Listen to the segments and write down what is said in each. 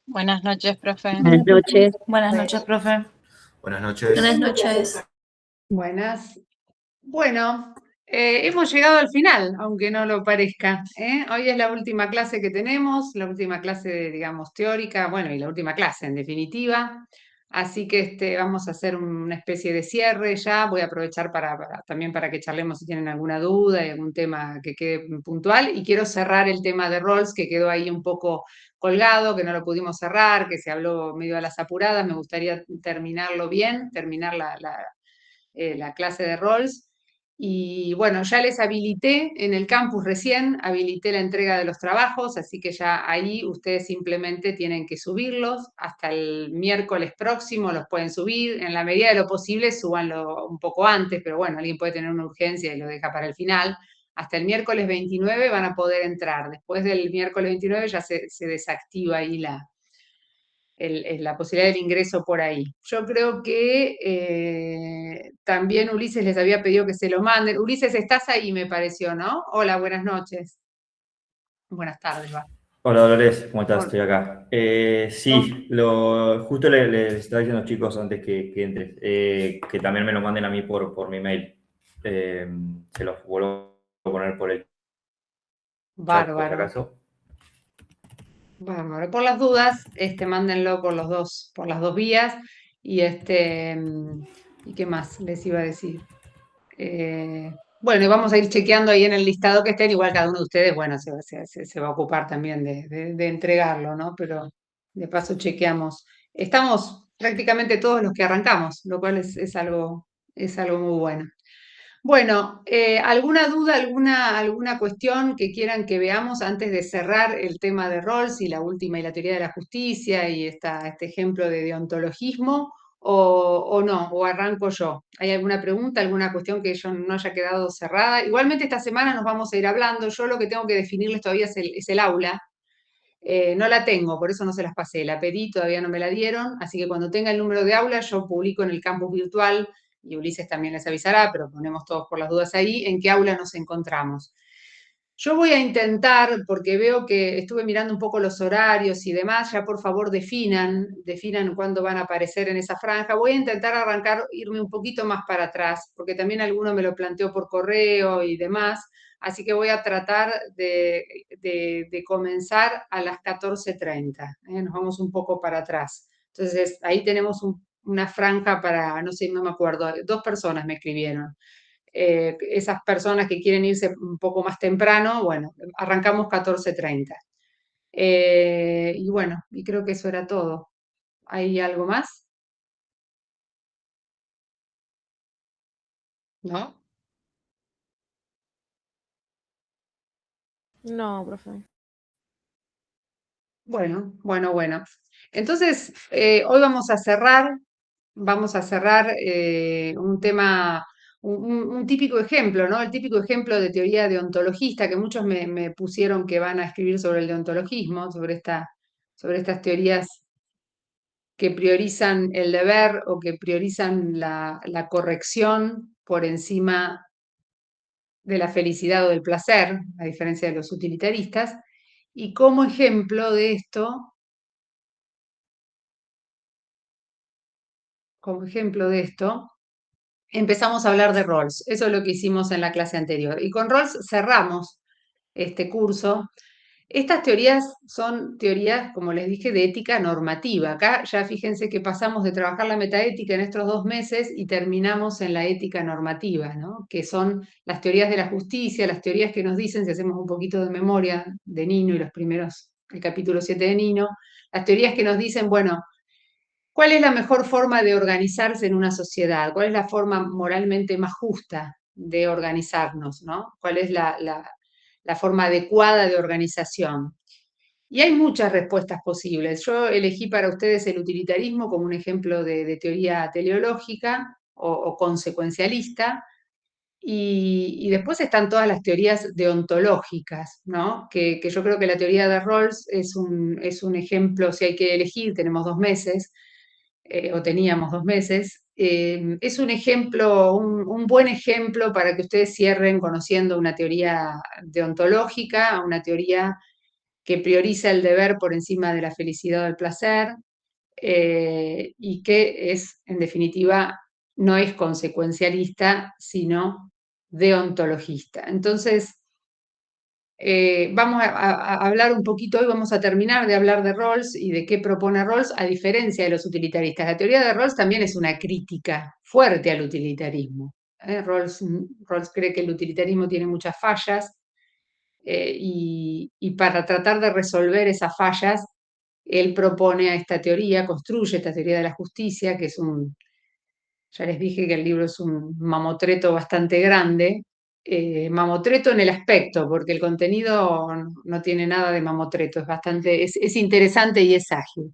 Buenas noches, profe. Buenas noches. Buenas noches, profe. Buenas noches. Buenas noches. Buenas. Bueno, hemos llegado al final, aunque no lo parezca, ¿eh? Hoy es la última clase que tenemos, la última clase, digamos, teórica, bueno, y la última clase en definitiva. Así que vamos a hacer una especie de cierre ya. Voy a aprovechar también para que charlemos si tienen alguna duda y algún tema que quede puntual. Y quiero cerrar el tema de roles que quedó ahí un poco colgado, que no lo pudimos cerrar, que se habló medio a las apuradas. Me gustaría terminarlo bien, terminar la clase de roles. Y bueno, ya les habilité en el campus recién, habilité la entrega de los trabajos, así que ya ahí ustedes simplemente tienen que subirlos. Hasta el miércoles próximo los pueden subir. En la medida de lo posible, súbanlo un poco antes, pero bueno, alguien puede tener una urgencia y lo deja para el final. Hasta el miércoles 29 van a poder entrar. Después del miércoles 29 ya se desactiva ahí la posibilidad del ingreso por ahí. Yo creo que también Ulises les había pedido que se lo manden. Ulises, estás ahí, me pareció, ¿no? Hola, buenas noches. Buenas tardes, va. Hola Dolores, ¿cómo estás? Hola. Estoy acá. Sí, justo les estaba diciendo a los chicos antes que entres, que también me lo manden a mí por mi mail. Se los vuelvo a poner por el chat, por si Bárbaro, acaso. bárbaro. Por las dudas, mándenlo por las dos vías. Y ¿y qué más les iba a decir? Bueno, y vamos a ir chequeando ahí en el listado que estén, igual cada uno de ustedes, bueno, se va a ocupar también de entregarlo, ¿no? Pero de paso chequeamos. Estamos prácticamente todos los que arrancamos, lo cual es algo muy bueno. Bueno, ¿alguna duda, alguna cuestión que quieran que veamos antes de cerrar el tema de Rawls y la última y la teoría de la justicia y este ejemplo de deontologismo? ¿O no? ¿O arranco yo? ¿Hay alguna pregunta, alguna cuestión que yo no haya quedado cerrada? Igualmente esta semana nos vamos a ir hablando. Yo lo que tengo que definirles todavía es el aula. No la tengo, por eso no se las pasé. La pedí, todavía no me la dieron, así que cuando tenga el número de aula, yo publico en el campus virtual, y Ulises también les avisará, pero ponemos todos por las dudas ahí, en qué aula nos encontramos. Yo voy a intentar, porque veo que estuve mirando un poco los horarios y demás, ya por favor definan cuándo van a aparecer en esa franja. Voy a intentar arrancar, irme un poquito más para atrás, porque también alguno me lo planteó por correo y demás. Así que voy a tratar de comenzar a las 14:30. Nos vamos un poco para atrás. Entonces, ahí tenemos una franja para, no sé, no me acuerdo, 2 personas me escribieron. Esas personas que quieren irse un poco más temprano, bueno, arrancamos 14:30. Y bueno, y creo que eso era todo. ¿Hay algo más? ¿No? No, profe. Bueno, bueno, bueno. Entonces, hoy vamos a cerrar un tema, un típico ejemplo, ¿no? El típico ejemplo de teoría deontologista que muchos me pusieron que van a escribir sobre el deontologismo, sobre estas teorías que priorizan el deber o que priorizan la corrección por encima de la felicidad o del placer, a diferencia de los utilitaristas. Y como ejemplo de esto, empezamos a hablar de Rawls. Eso es lo que hicimos en la clase anterior. Y con Rawls cerramos este curso. Estas teorías son teorías, como les dije, de ética normativa. Acá ya fíjense que pasamos de trabajar la metaética en estos 2 meses y terminamos en la ética normativa, ¿no? Que son las teorías de la justicia, las teorías que nos dicen, si hacemos un poquito de memoria de Nino y el capítulo 7 de Nino, las teorías que nos dicen, bueno, ¿cuál es la mejor forma de organizarse en una sociedad? ¿Cuál es la forma moralmente más justa de organizarnos, ¿no? ¿Cuál es la forma adecuada de organización? Y hay muchas respuestas posibles. Yo elegí para ustedes el utilitarismo como un ejemplo de teoría teleológica o consecuencialista, y después están todas las teorías deontológicas, ¿no? Que yo creo que la teoría de Rawls es un ejemplo, si hay que elegir, tenemos 2 meses, o teníamos 2 meses, es un ejemplo, un buen ejemplo para que ustedes cierren conociendo una teoría deontológica, una teoría que prioriza el deber por encima de la felicidad o el placer, y que es, en definitiva, no es consecuencialista, sino deontologista. Entonces, vamos a hablar un poquito, hoy vamos a terminar de hablar de Rawls y de qué propone Rawls, a diferencia de los utilitaristas. La teoría de Rawls también es una crítica fuerte al utilitarismo. Rawls cree que el utilitarismo tiene muchas fallas, y para tratar de resolver esas fallas, él propone a esta teoría, construye esta teoría de la justicia, que es ya les dije que el libro es un mamotreto bastante grande, mamotreto en el aspecto, porque el contenido no tiene nada de mamotreto, es interesante y es ágil.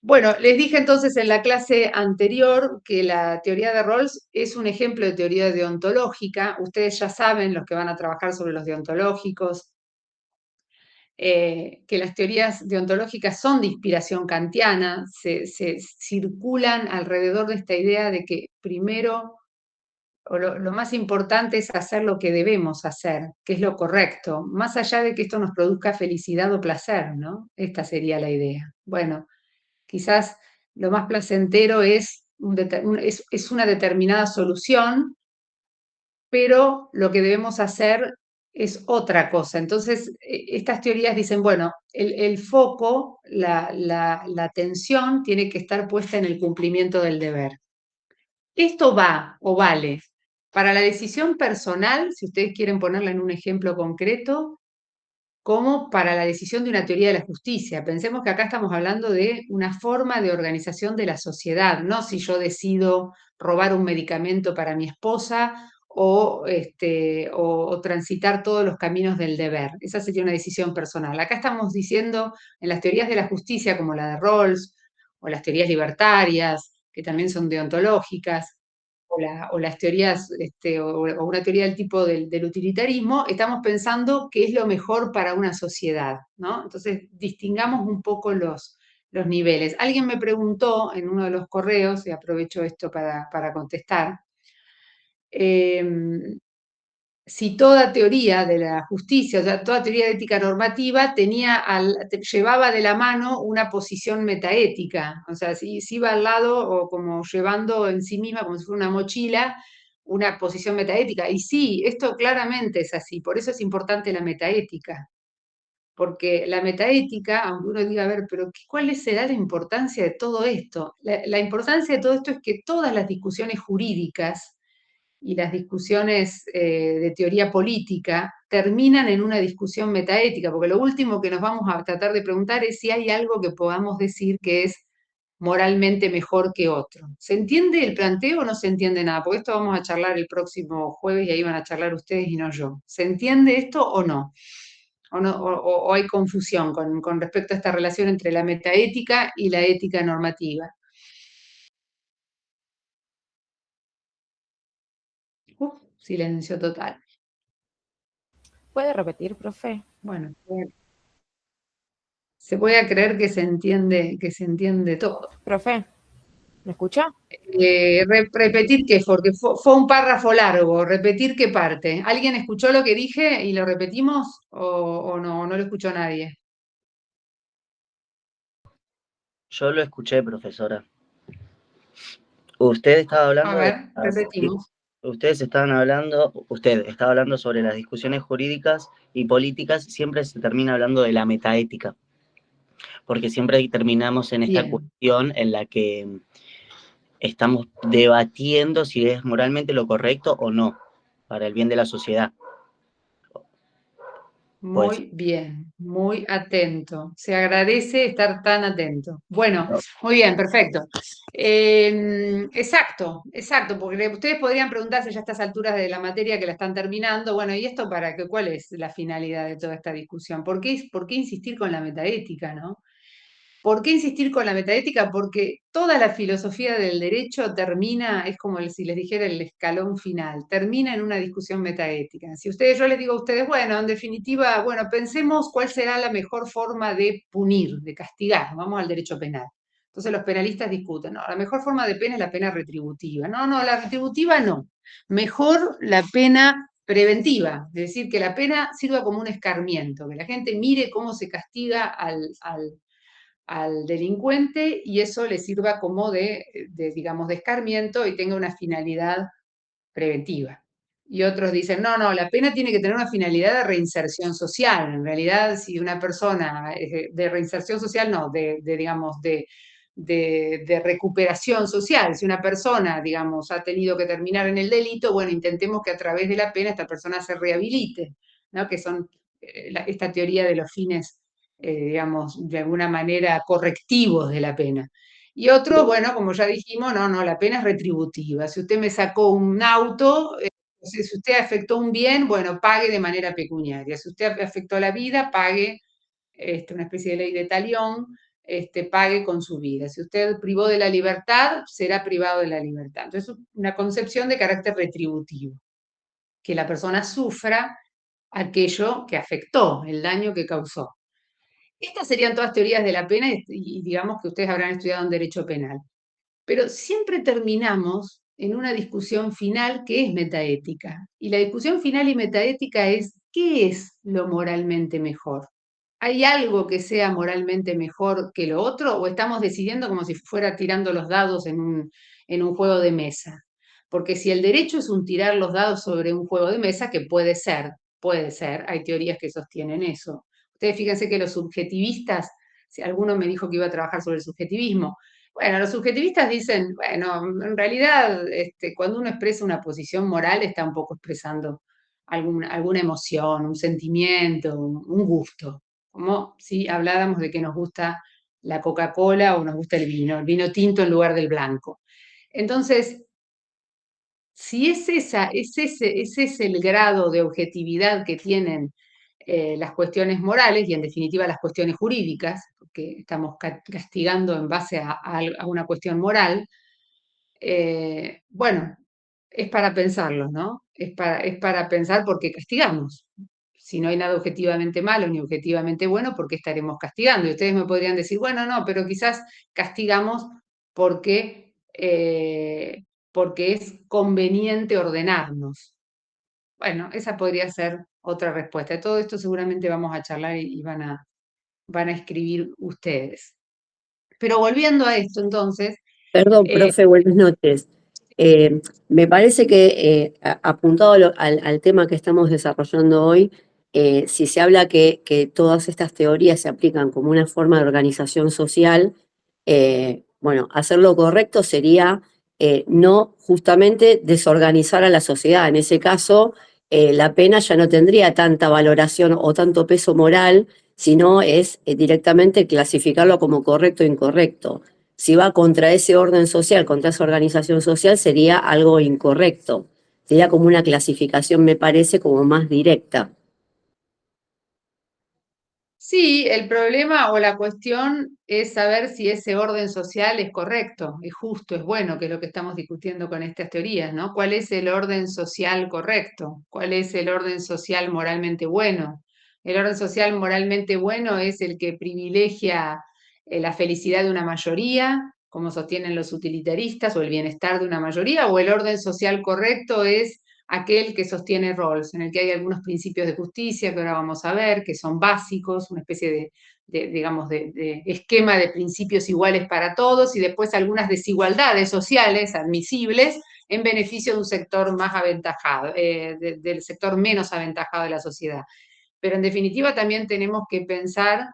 Bueno, les dije entonces en la clase anterior que la teoría de Rawls es un ejemplo de teoría deontológica. Ustedes ya saben, los que van a trabajar sobre los deontológicos, que las teorías deontológicas son de inspiración kantiana, se circulan alrededor de esta idea de que primero, o lo más importante es hacer lo que debemos hacer, que es lo correcto, más allá de que esto nos produzca felicidad o placer, ¿no? Esta sería la idea. Bueno, quizás lo más placentero es una determinada solución, pero lo que debemos hacer es otra cosa. Entonces, estas teorías dicen, bueno, el foco, la atención tiene que estar puesta en el cumplimiento del deber. Esto va o vale para la decisión personal, si ustedes quieren ponerla en un ejemplo concreto, como para la decisión de una teoría de la justicia. Pensemos que acá estamos hablando de una forma de organización de la sociedad, no si yo decido robar un medicamento para mi esposa o transitar todos los caminos del deber. Esa sería una decisión personal. Acá estamos diciendo en las teorías de la justicia, como la de Rawls, o las teorías libertarias, que también son deontológicas, o las teorías, o una teoría del tipo del utilitarismo, estamos pensando qué es lo mejor para una sociedad, ¿no? Entonces, distingamos un poco los niveles. Alguien me preguntó en uno de los correos, y aprovecho esto para contestar, si toda teoría de la justicia, o sea, toda teoría de ética normativa llevaba de la mano una posición metaética, o sea, si iba al lado o como llevando en sí misma, como si fuera una mochila, una posición metaética. Y sí, esto claramente es así, por eso es importante la metaética, porque la metaética, aunque uno diga, a ver, pero ¿cuál será la importancia de todo esto? La importancia de todo esto es que todas las discusiones jurídicas y las discusiones de teoría política terminan en una discusión metaética, porque lo último que nos vamos a tratar de preguntar es si hay algo que podamos decir que es moralmente mejor que otro. ¿Se entiende el planteo o no se entiende nada? Porque esto vamos a charlar el próximo jueves y ahí van a charlar ustedes y no yo. ¿Se entiende esto o no? ¿O hay confusión con respecto a esta relación entre la metaética y la ética normativa? Silencio total. ¿Puede repetir, profe? Bueno, se puede creer que se entiende todo. Profe, ¿me escucha? Repetir qué, porque fue un párrafo largo, repetir qué parte. ¿Alguien escuchó lo que dije y lo repetimos o no lo escuchó nadie? Yo lo escuché, profesora. Usted estaba A hablando ver, repetimos. Usted estaba hablando sobre las discusiones jurídicas y políticas, siempre se termina hablando de la metaética, porque siempre terminamos en esta Bien. cuestión en la que estamos debatiendo si es moralmente lo correcto o no, para el bien de la sociedad. Muy bien, muy atento. Se agradece estar tan atento. Bueno, muy bien, perfecto. Exacto, porque ustedes podrían preguntarse ya a estas alturas de la materia que la están terminando, bueno, ¿y esto para qué? ¿Cuál es la finalidad de toda esta discusión? ¿Por qué insistir con la metaética, no? ¿Por qué insistir con la metaética? Porque toda la filosofía del derecho termina, es como si les dijera el escalón final, termina en una discusión metaética. Si yo les digo a ustedes, bueno, en definitiva, bueno, pensemos cuál será la mejor forma de punir, de castigar, vamos al derecho penal. Entonces los penalistas discuten, no, la mejor forma de pena es la pena retributiva. No, la retributiva no. Mejor la pena preventiva, es decir, que la pena sirva como un escarmiento, que la gente mire cómo se castiga al delincuente y eso le sirva como digamos, de escarmiento y tenga una finalidad preventiva. Y otros dicen, no, no, la pena tiene que tener una finalidad de reinserción social. En realidad, si una persona, de reinserción social, no, digamos, de recuperación social, si una persona, digamos, ha tenido que terminar en el delito, bueno, intentemos que a través de la pena esta persona se rehabilite, ¿no? Que son esta teoría de los fines, digamos, de alguna manera correctivos de la pena. Y otros, bueno, como ya dijimos, no, no, la pena es retributiva. Si usted me sacó un auto, si usted afectó un bien, bueno, pague de manera pecuniaria. Si usted afectó la vida, pague una especie de ley de talión, pague con su vida. Si usted privó de la libertad, será privado de la libertad. Entonces, una concepción de carácter retributivo, que la persona sufra aquello que afectó, el daño que causó. Estas serían todas teorías de la pena y digamos que ustedes habrán estudiado en derecho penal. Pero siempre terminamos en una discusión final que es metaética. Y la discusión final y metaética es, ¿qué es lo moralmente mejor? ¿Hay algo que sea moralmente mejor que lo otro? ¿O estamos decidiendo como si fuera tirando los dados en un juego de mesa? Porque si el derecho es un tirar los dados sobre un juego de mesa, que puede ser, hay teorías que sostienen eso. Ustedes fíjense que los subjetivistas, si alguno me dijo que iba a trabajar sobre el subjetivismo, bueno, los subjetivistas dicen, bueno, en realidad cuando uno expresa una posición moral está un poco expresando alguna emoción, un sentimiento, un gusto, como si habláramos de que nos gusta la Coca-Cola o nos gusta el vino tinto en lugar del blanco. Entonces, si es ese el grado de objetividad que tienen las cuestiones morales y en definitiva las cuestiones jurídicas, porque estamos castigando en base a una cuestión moral, bueno, es para pensarlo, ¿no? Es para pensar por qué castigamos. Si no hay nada objetivamente malo ni objetivamente bueno, ¿por qué estaremos castigando? Y ustedes me podrían decir, bueno, no, pero quizás castigamos porque, porque es conveniente ordenarnos. Bueno, esa podría ser otra respuesta. De todo esto seguramente vamos a charlar y van a escribir ustedes. Pero volviendo a esto, entonces, Perdón, profe, buenas noches. Me parece que apuntado al tema que estamos desarrollando hoy, si se habla que todas estas teorías se aplican como una forma de organización social, bueno, hacer lo correcto sería no justamente desorganizar a la sociedad. En ese caso, la pena ya no tendría tanta valoración o tanto peso moral, sino es directamente clasificarlo como correcto o incorrecto. Si va contra ese orden social, contra esa organización social, sería algo incorrecto. Sería como una clasificación, me parece, como más directa. sí, el problema o la cuestión es saber si ese orden social es correcto, es justo, es bueno, que es lo que estamos discutiendo con estas teorías, ¿no? ¿Cuál es el orden social correcto? ¿Cuál es el orden social moralmente bueno? El orden social moralmente bueno es el que privilegia la felicidad de una mayoría, como sostienen los utilitaristas, o el bienestar de una mayoría, o el orden social correcto es aquel que sostiene Rawls, en el que hay algunos principios de justicia que ahora vamos a ver, que son básicos, una especie digamos, de esquema de principios iguales para todos y después algunas desigualdades sociales admisibles en beneficio de un sector más aventajado, del sector menos aventajado de la sociedad. Pero en definitiva también tenemos que pensar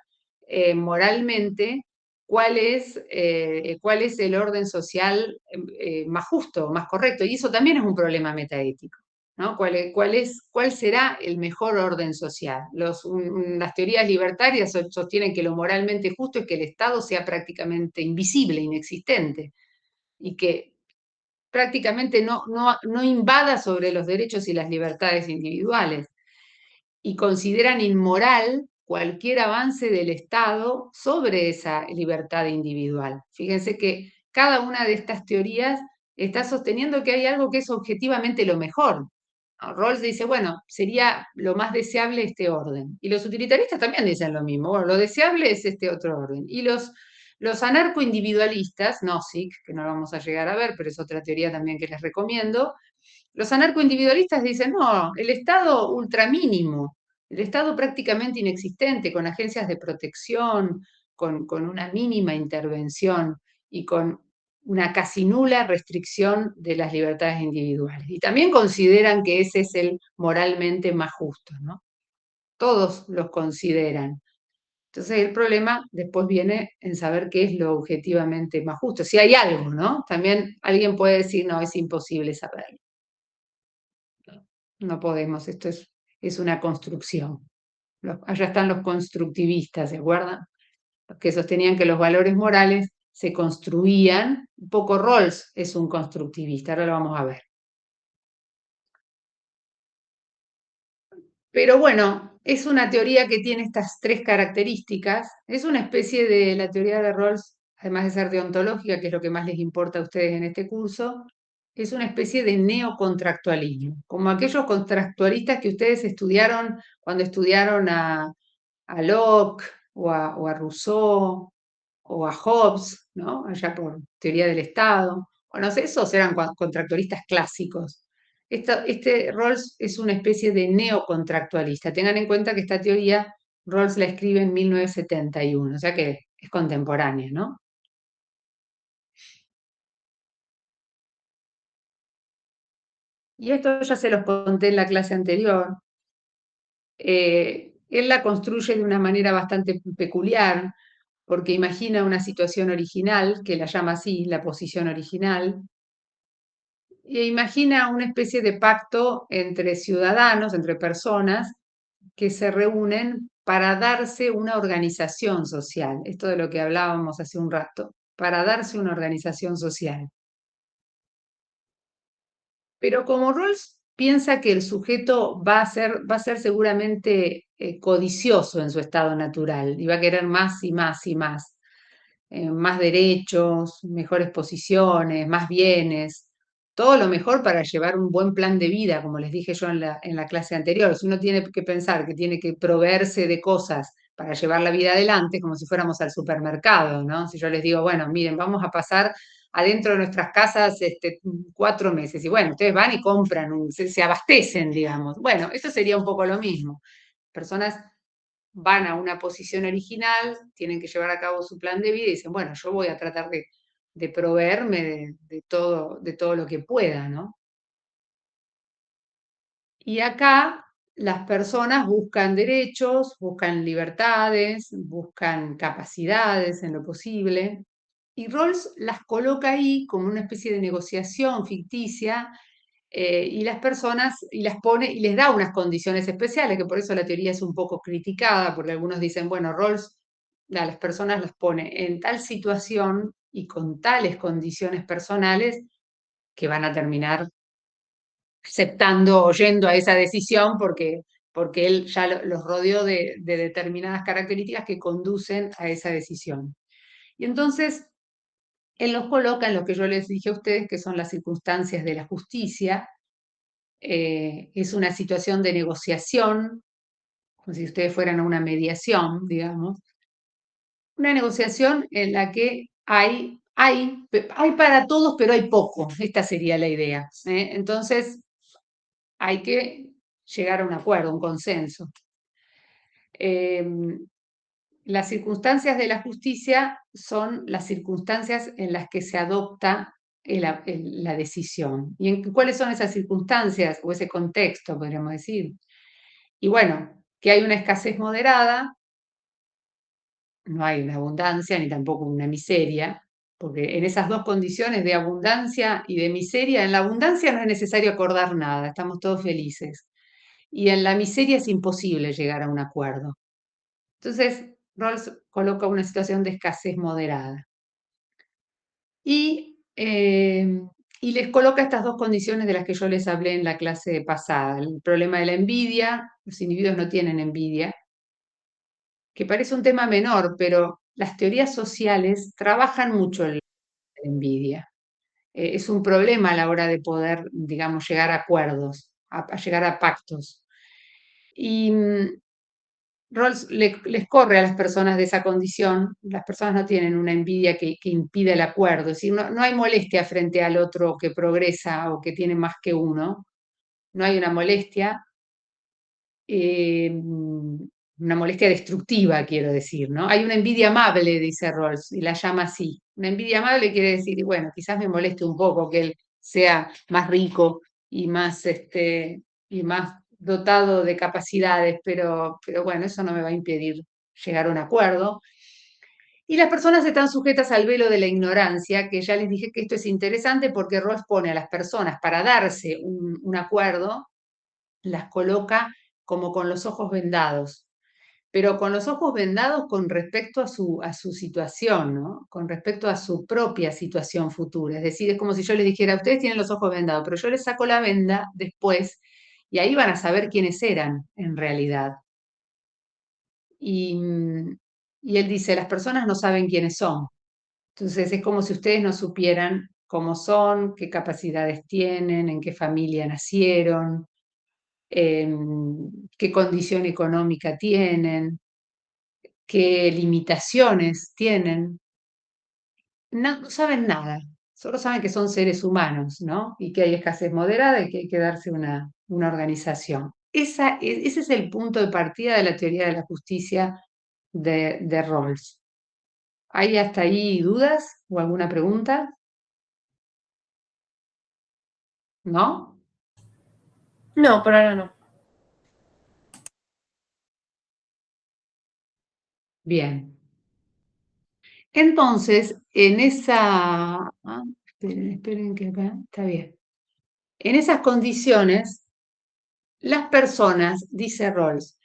moralmente cuál es el orden social más justo, más correcto, y eso también es un problema metaético. ¿No? ¿Cuál será el mejor orden social? Las teorías libertarias sostienen que lo moralmente justo es que el Estado sea prácticamente invisible, inexistente, y que prácticamente no invada sobre los derechos y las libertades individuales, y consideran inmoral cualquier avance del Estado sobre esa libertad individual. Fíjense que cada una de estas teorías está sosteniendo que hay algo que es objetivamente lo mejor. Rawls dice, bueno, sería lo más deseable este orden. Y los utilitaristas también dicen lo mismo, bueno, lo deseable es este otro orden. Y los anarcoindividualistas, Nozick, que no lo vamos a llegar a ver, pero es otra teoría también que les recomiendo, Los anarcoindividualistas dicen, no, el Estado ultramínimo, el Estado prácticamente inexistente, con agencias de protección, con una mínima intervención y con una casi nula restricción de las libertades individuales. Y también consideran que ese es el moralmente más justo, ¿no? Todos los consideran. Entonces el problema después viene en saber qué es lo objetivamente más justo. Si hay algo, ¿no? También alguien puede decir, no, es imposible saberlo. No podemos, esto es una construcción. Allá están los constructivistas, ¿se acuerdan? Los que sostenían que los valores morales se construían. Un poco Rawls es un constructivista, ahora lo vamos a ver. Pero bueno, es una teoría que tiene estas tres características. Es una especie de, la teoría de Rawls, además de ser deontológica, que es lo que más les importa a ustedes en este curso, es una especie de neocontractualismo, como aquellos contractualistas que ustedes estudiaron cuando estudiaron a Locke o a Rousseau o a Hobbes, ¿no? Allá por teoría del Estado. Bueno, esos eran contractualistas clásicos. Este Rawls es una especie de neocontractualista. Tengan en cuenta que esta teoría Rawls la escribe en 1971, o sea que es contemporánea, ¿no? Y esto ya se los conté en la clase anterior. Él la construye de una manera bastante peculiar, porque imagina una situación original, que la llama así, la posición original, e imagina una especie de pacto entre ciudadanos, entre personas, que se reúnen para darse una organización social. Esto de lo que hablábamos hace un rato, para darse una organización social. Pero como Rawls piensa que el sujeto va a ser seguramente codicioso en su estado natural y va a querer más y más y más derechos, mejores posiciones, más bienes, todo lo mejor para llevar un buen plan de vida, como les dije yo en la clase anterior. Si uno tiene que pensar que tiene que proveerse de cosas para llevar la vida adelante, como si fuéramos al supermercado, ¿no? Si yo les digo, bueno, miren, vamos a pasar adentro de nuestras casas 4 meses, y bueno, ustedes van y compran, se abastecen, digamos. Bueno, eso sería un poco lo mismo. Personas van a una posición original, tienen que llevar a cabo su plan de vida y dicen, bueno, yo voy a tratar de proveerme de todo lo que pueda, ¿no? Y acá las personas buscan derechos, buscan libertades, buscan capacidades en lo posible, y Rawls las coloca ahí como una especie de negociación ficticia, y las personas, y las pone, y les da unas condiciones especiales, que por eso la teoría es un poco criticada, porque algunos dicen, bueno, Rawls a las personas las pone en tal situación y con tales condiciones personales que van a terminar aceptando o yendo a esa decisión porque él ya los rodeó de determinadas características que conducen a esa decisión. Y entonces él los coloca en lo que yo les dije a ustedes, que son las circunstancias de la justicia. Es una situación de negociación, como si ustedes fueran a una mediación, digamos. Una negociación en la que hay para todos, pero hay poco. Esta sería la idea. Entonces, hay que llegar a un acuerdo, un consenso. Las circunstancias de la justicia son las circunstancias en las que se adopta la decisión. ¿Y cuáles son esas circunstancias o ese contexto, podríamos decir? Y bueno, que hay una escasez moderada, no hay una abundancia ni tampoco una miseria, porque en esas dos condiciones de abundancia y de miseria, en la abundancia no es necesario acordar nada, estamos todos felices. Y en la miseria es imposible llegar a un acuerdo. Entonces, Rawls coloca una situación de escasez moderada. Y les coloca estas dos condiciones de las que yo les hablé en la clase pasada. El problema de la envidia, los individuos no tienen envidia, que parece un tema menor, pero las teorías sociales trabajan mucho en la envidia. Es un problema a la hora de poder, digamos, llegar a acuerdos, a llegar a pactos. Y Rawls les corre a las personas de esa condición, las personas no tienen una envidia que impida el acuerdo, es decir, no hay molestia frente al otro que progresa o que tiene más que uno, no hay una molestia destructiva, quiero decir, ¿no? Hay una envidia amable, dice Rawls, y la llama así. Una envidia amable quiere decir, y bueno, quizás me moleste un poco que él sea más rico y más dotado de capacidades, pero bueno, eso no me va a impedir llegar a un acuerdo. Y las personas están sujetas al velo de la ignorancia, que ya les dije que esto es interesante porque Rawls pone a las personas para darse un acuerdo, las coloca como con los ojos vendados, pero con los ojos vendados con respecto a su situación, ¿no? Con respecto a su propia situación futura. Es decir, es como si yo les dijera, ustedes tienen los ojos vendados, pero yo les saco la venda después y ahí van a saber quiénes eran en realidad. Y él dice, las personas no saben quiénes son. Entonces es como si ustedes no supieran cómo son, qué capacidades tienen, en qué familia nacieron, qué condición económica tienen, qué limitaciones tienen. No saben nada, solo saben que son seres humanos, ¿no? Y que hay escasez moderada y que hay que darse una organización. Ese es el punto de partida de la teoría de la justicia de Rawls. ¿Hay hasta ahí dudas o alguna pregunta? ¿No? No, por ahora no. Bien. Entonces, en esa... esperen que acá está bien. En esas condiciones, las personas, dice Rawls,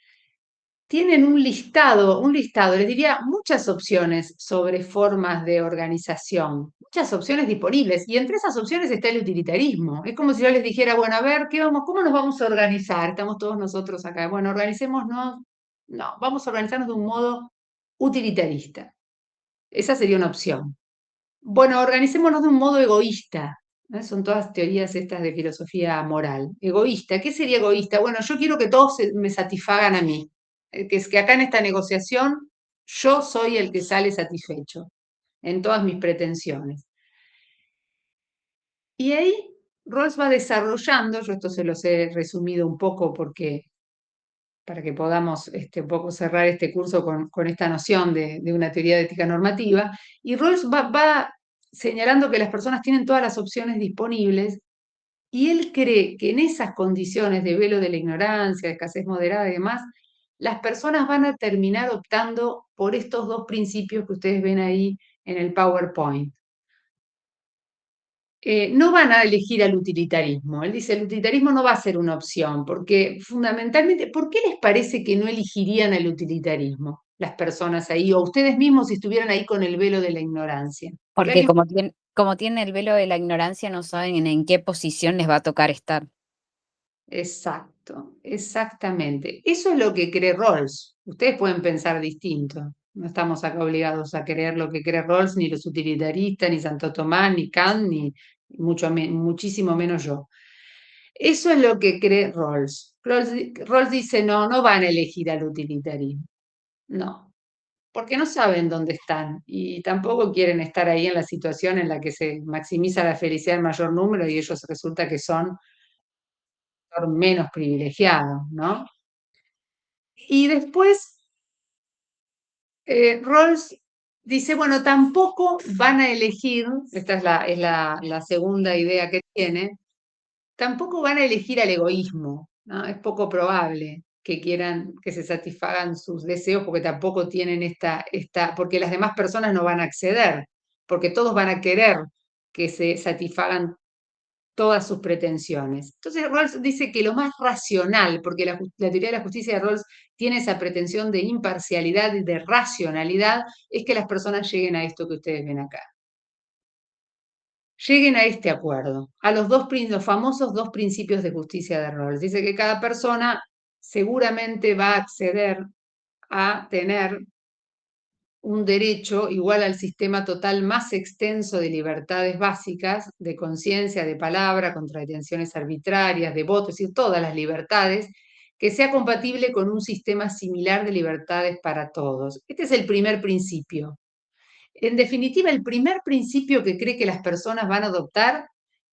tienen un listado, les diría muchas opciones sobre formas de organización, muchas opciones disponibles, y entre esas opciones está el utilitarismo. Es como si yo les dijera, bueno, a ver, ¿cómo nos vamos a organizar? Estamos todos nosotros acá. Bueno, organicémonos, no, vamos a organizarnos de un modo utilitarista. Esa sería una opción. Bueno, organicémonos de un modo egoísta. ¿No? Son todas teorías estas de filosofía moral. Egoísta. ¿Qué sería egoísta? Bueno, yo quiero que todos me satisfagan a mí. Que es que acá en esta negociación yo soy el que sale satisfecho en todas mis pretensiones. Y ahí Rawls va desarrollando, yo esto se los he resumido un poco para que podamos un poco cerrar este curso con esta noción de una teoría de ética normativa, y Rawls va señalando que las personas tienen todas las opciones disponibles, y él cree que en esas condiciones de velo de la ignorancia, de escasez moderada y demás, las personas van a terminar optando por estos dos principios que ustedes ven ahí en el PowerPoint. No van a elegir al utilitarismo. Él dice, el utilitarismo no va a ser una opción, porque fundamentalmente, ¿por qué les parece que no elegirían al utilitarismo las personas ahí, o ustedes mismos si estuvieran ahí con el velo de la ignorancia? Porque como tienen el velo de la ignorancia, no saben en qué posición les va a tocar estar. Exacto, exactamente. Eso es lo que cree Rawls. Ustedes pueden pensar distinto. No estamos acá obligados a creer lo que cree Rawls, ni los utilitaristas, ni Santo Tomás, ni Kant, ni muchísimo menos yo. Eso es lo que cree Rawls. Rawls dice, no van a elegir al utilitarismo. No, porque no saben dónde están y tampoco quieren estar ahí en la situación en la que se maximiza la felicidad del mayor número y ellos resulta que son menos privilegiados, ¿no? Y después Rawls dice, bueno, tampoco van a elegir, esta es la segunda idea que tiene, tampoco van a elegir al egoísmo, ¿no? Es poco probable que quieran que se satisfagan sus deseos porque tampoco tienen porque las demás personas no van a acceder, porque todos van a querer que se satisfagan todas sus pretensiones. Entonces Rawls dice que lo más racional, porque la teoría de la justicia de Rawls tiene esa pretensión de imparcialidad y de racionalidad, es que las personas lleguen a esto que ustedes ven acá. Lleguen a este acuerdo, a los famosos dos principios de justicia de Rawls. Dice que cada persona seguramente va a acceder a tener un derecho igual al sistema total más extenso de libertades básicas, de conciencia, de palabra, contra detenciones arbitrarias, de voto, es decir, todas las libertades que sea compatible con un sistema similar de libertades para todos. Este es el primer principio. En definitiva, el primer principio que cree que las personas van a adoptar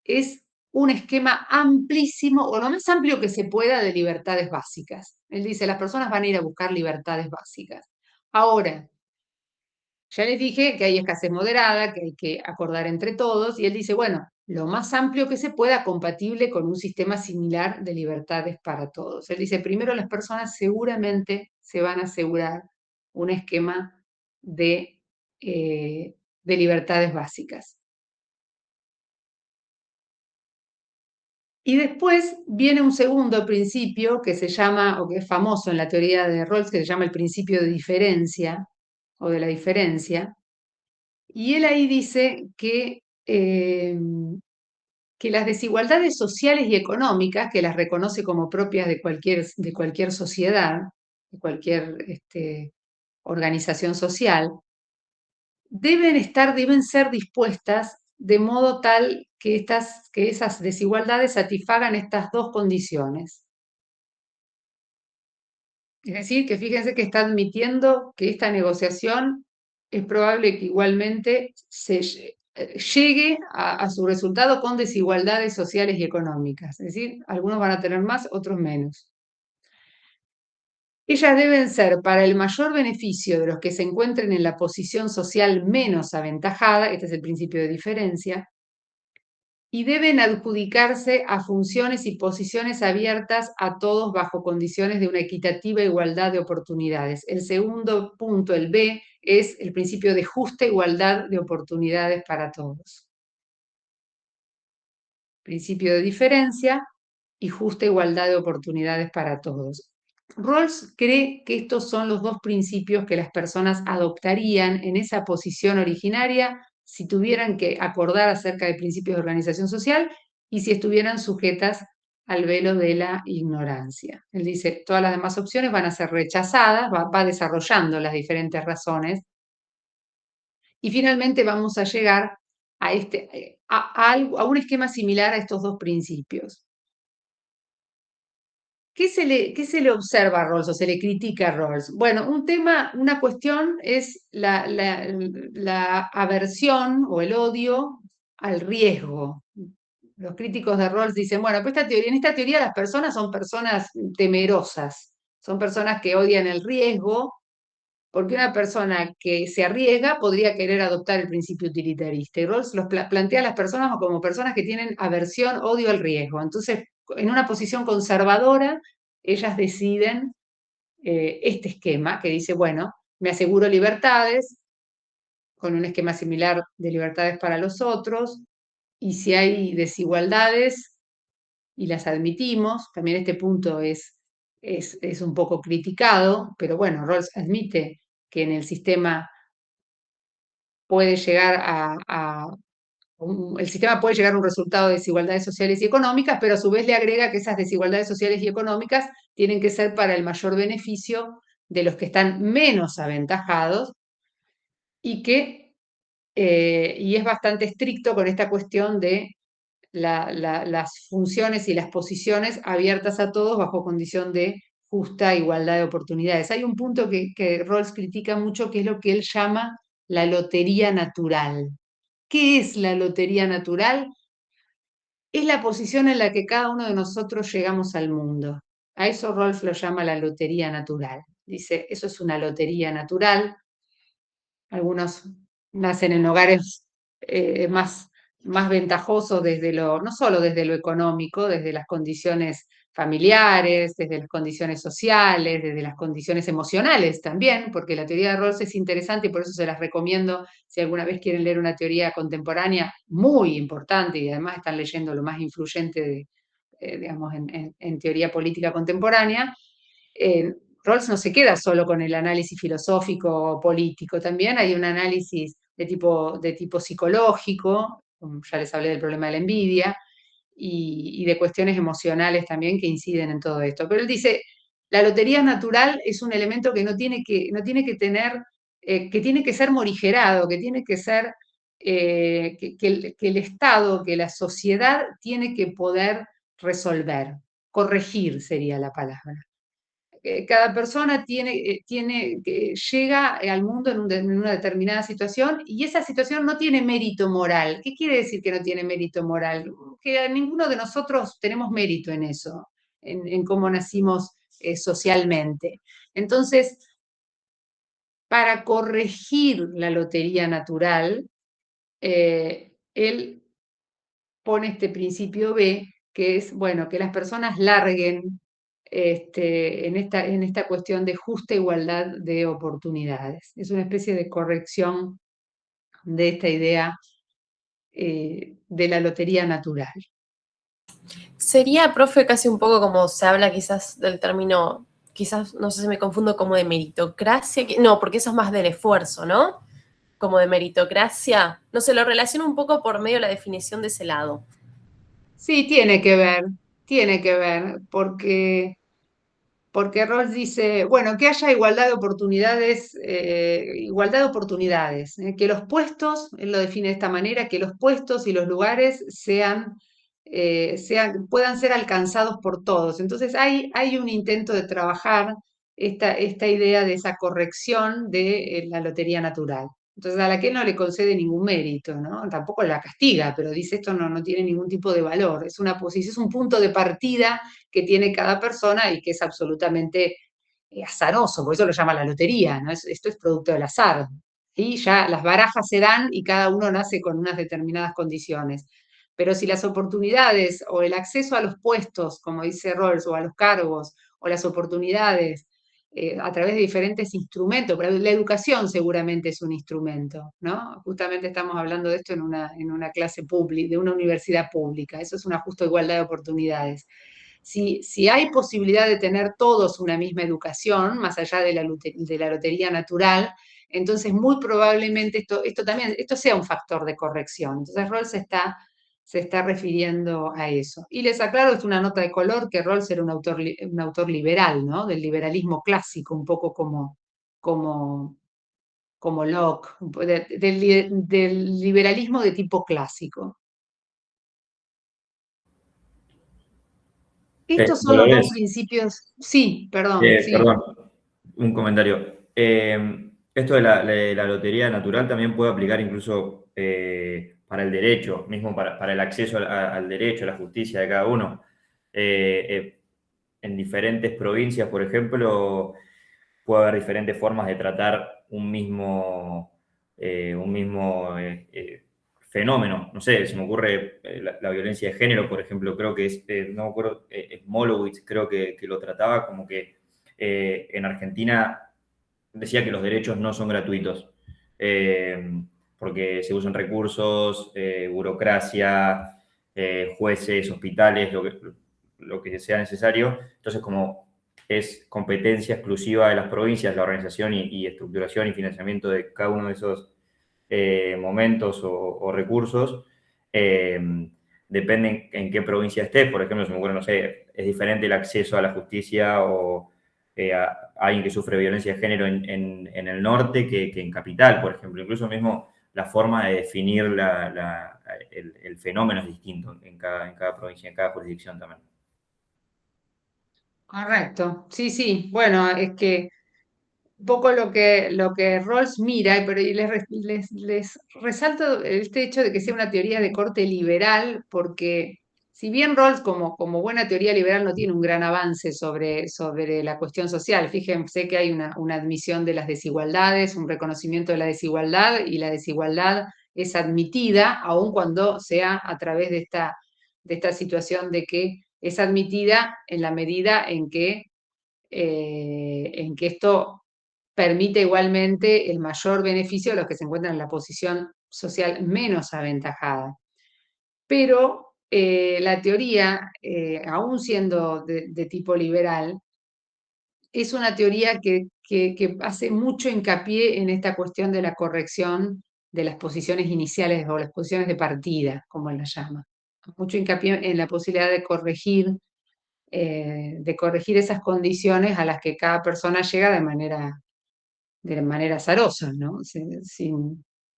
es un esquema amplísimo, o lo más amplio que se pueda, de libertades básicas. Él dice, las personas van a ir a buscar libertades básicas. Ahora, ya les dije que hay escasez moderada, que hay que acordar entre todos, y él dice, bueno, lo más amplio que se pueda, compatible con un sistema similar de libertades para todos. Él dice, primero las personas seguramente se van a asegurar un esquema de libertades básicas. Y después viene un segundo principio que se llama, o que es famoso en la teoría de Rawls, que se llama el principio de diferencia, o de la diferencia. Y él ahí dice que las desigualdades sociales y económicas, que las reconoce como propias de cualquier sociedad, de cualquier organización social, deben ser dispuestas de modo tal que esas desigualdades satisfagan estas dos condiciones. Es decir, que fíjense que está admitiendo que esta negociación es probable que igualmente llegue a su resultado con desigualdades sociales y económicas. Es decir, algunos van a tener más, otros menos. Ellas deben ser para el mayor beneficio de los que se encuentren en la posición social menos aventajada, este es el principio de diferencia, y deben adjudicarse a funciones y posiciones abiertas a todos bajo condiciones de una equitativa igualdad de oportunidades. El segundo punto, el B, es el principio de justa igualdad de oportunidades para todos. Principio de diferencia y justa igualdad de oportunidades para todos. Rawls cree que estos son los dos principios que las personas adoptarían en esa posición originaria si tuvieran que acordar acerca de principios de organización social y si estuvieran sujetas al velo de la ignorancia. Él dice, todas las demás opciones van a ser rechazadas, va desarrollando las diferentes razones, y finalmente vamos a llegar a un esquema similar a estos dos principios. ¿Qué se le observa a Rawls o se le critica a Rawls? Bueno, una cuestión es la aversión o el odio al riesgo. Los críticos de Rawls dicen, bueno, pues en esta teoría las personas son personas temerosas, son personas que odian el riesgo, porque una persona que se arriesga podría querer adoptar el principio utilitarista. Y Rawls plantea a las personas como personas que tienen aversión, odio al riesgo. Entonces, en una posición conservadora, ellas deciden este esquema que dice, bueno, me aseguro libertades, con un esquema similar de libertades para los otros, y si hay desigualdades, y las admitimos, también este punto es un poco criticado, pero bueno, Rawls admite que en el sistema puede llegar el sistema puede llegar a un resultado de desigualdades sociales y económicas, pero a su vez le agrega que esas desigualdades sociales y económicas tienen que ser para el mayor beneficio de los que están menos aventajados y es bastante estricto con esta cuestión de las funciones y las posiciones abiertas a todos bajo condición de justa igualdad de oportunidades. Hay un punto que Rawls critica mucho, que es lo que él llama la lotería natural. ¿Qué es la lotería natural? Es la posición en la que cada uno de nosotros llegamos al mundo. A eso Rawls lo llama la lotería natural. Dice, eso es una lotería natural. Algunos nacen en hogares más ventajosos no solo desde lo económico, desde las condiciones familiares, desde las condiciones sociales, desde las condiciones emocionales también, porque la teoría de Rawls es interesante y por eso se las recomiendo si alguna vez quieren leer una teoría contemporánea muy importante y además están leyendo lo más influyente digamos, en teoría política contemporánea. Rawls no se queda solo con el análisis filosófico o político, también hay un análisis de tipo psicológico, como ya les hablé del problema de la envidia, y de cuestiones emocionales también que inciden en todo esto. Pero él dice, la lotería natural es un elemento que tiene que ser morigerado, que tiene que ser, que el Estado, que la sociedad tiene que poder resolver, corregir sería la palabra. cada persona llega al mundo en una determinada situación y esa situación no tiene mérito moral. ¿Qué quiere decir que no tiene mérito moral? Que ninguno de nosotros tenemos mérito en eso, en cómo nacimos socialmente. Entonces, para corregir la lotería natural, él pone este principio B, que es, bueno, que las personas larguen en esta cuestión de justa igualdad de oportunidades. Es una especie de corrección de esta idea de la lotería natural. Sería, profe, casi un poco como se habla quizás del término, quizás, no sé si me confundo, como de meritocracia, no, porque eso es más del esfuerzo, ¿no? Como de meritocracia, no sé, lo relaciono un poco por medio de la definición de ese lado. Sí, tiene que ver, porque Rawls dice, bueno, que haya igualdad de oportunidades, que los puestos, él lo define de esta manera, que los puestos y los lugares puedan ser alcanzados por todos. Entonces hay un intento de trabajar esta idea de esa corrección de la lotería natural. Entonces, a la que él no le concede ningún mérito, ¿no? Tampoco la castiga, pero dice esto no tiene ningún tipo de valor. Es una posición, es un punto de partida que tiene cada persona y que es absolutamente azaroso, por eso lo llama la lotería, ¿no? Esto es producto del azar. Y ya las barajas se dan y cada uno nace con unas determinadas condiciones. Pero si las oportunidades o el acceso a los puestos, como dice Rawls, o a los cargos, o las oportunidades a través de diferentes instrumentos, pero la educación seguramente es un instrumento, ¿no? Justamente estamos hablando de esto en una clase pública, de una universidad pública, eso es una justa igualdad de oportunidades. Si hay posibilidad de tener todos una misma educación, más allá de la lotería natural, entonces muy probablemente esto sea un factor de corrección. Entonces Rawls se está refiriendo a eso. Y les aclaro, es una nota de color, que Rawls era un autor liberal, ¿no? Del liberalismo clásico, un poco como Locke, del liberalismo de tipo clásico. Estos son los dos Dolores, principios. Sí, perdón, sí. perdón, un comentario. Esto de la lotería natural también puede aplicar incluso para el derecho, mismo para el acceso al derecho, a la justicia de cada uno. En diferentes provincias, por ejemplo, puede haber diferentes formas de tratar un mismo fenómeno. No sé, se me ocurre la violencia de género, por ejemplo, creo que no me acuerdo, Smolowitz creo que lo trataba como que en Argentina decía que los derechos no son gratuitos, porque se usan recursos, burocracia, jueces, hospitales, lo que sea necesario. Entonces, como es competencia exclusiva de las provincias, la organización y estructuración y financiamiento de cada uno de esos momentos o recursos, depende en qué provincia estés. Por ejemplo, se me ocurre, no sé, es diferente el acceso a la justicia o a alguien que sufre violencia de género en el norte que en capital, por ejemplo. Incluso mismo la forma de definir el fenómeno es distinto en cada provincia, en cada jurisdicción también. Correcto. Sí, sí. Bueno, es que un poco lo que Rawls mira, pero y les resalto este hecho de que sea una teoría de corte liberal, porque si bien Rawls como buena teoría liberal no tiene un gran avance sobre la cuestión social, fíjense que hay una admisión de las desigualdades, un reconocimiento de la desigualdad, y la desigualdad es admitida, aun cuando sea a través de esta situación de que es admitida en la medida en que esto permite igualmente el mayor beneficio a los que se encuentran en la posición social menos aventajada. Pero la teoría, aún siendo de tipo liberal, es una teoría que hace mucho hincapié en esta cuestión de la corrección de las posiciones iniciales o las posiciones de partida, como él las llama. Mucho hincapié en la posibilidad de corregir esas condiciones a las que cada persona llega de manera azarosa, ¿no?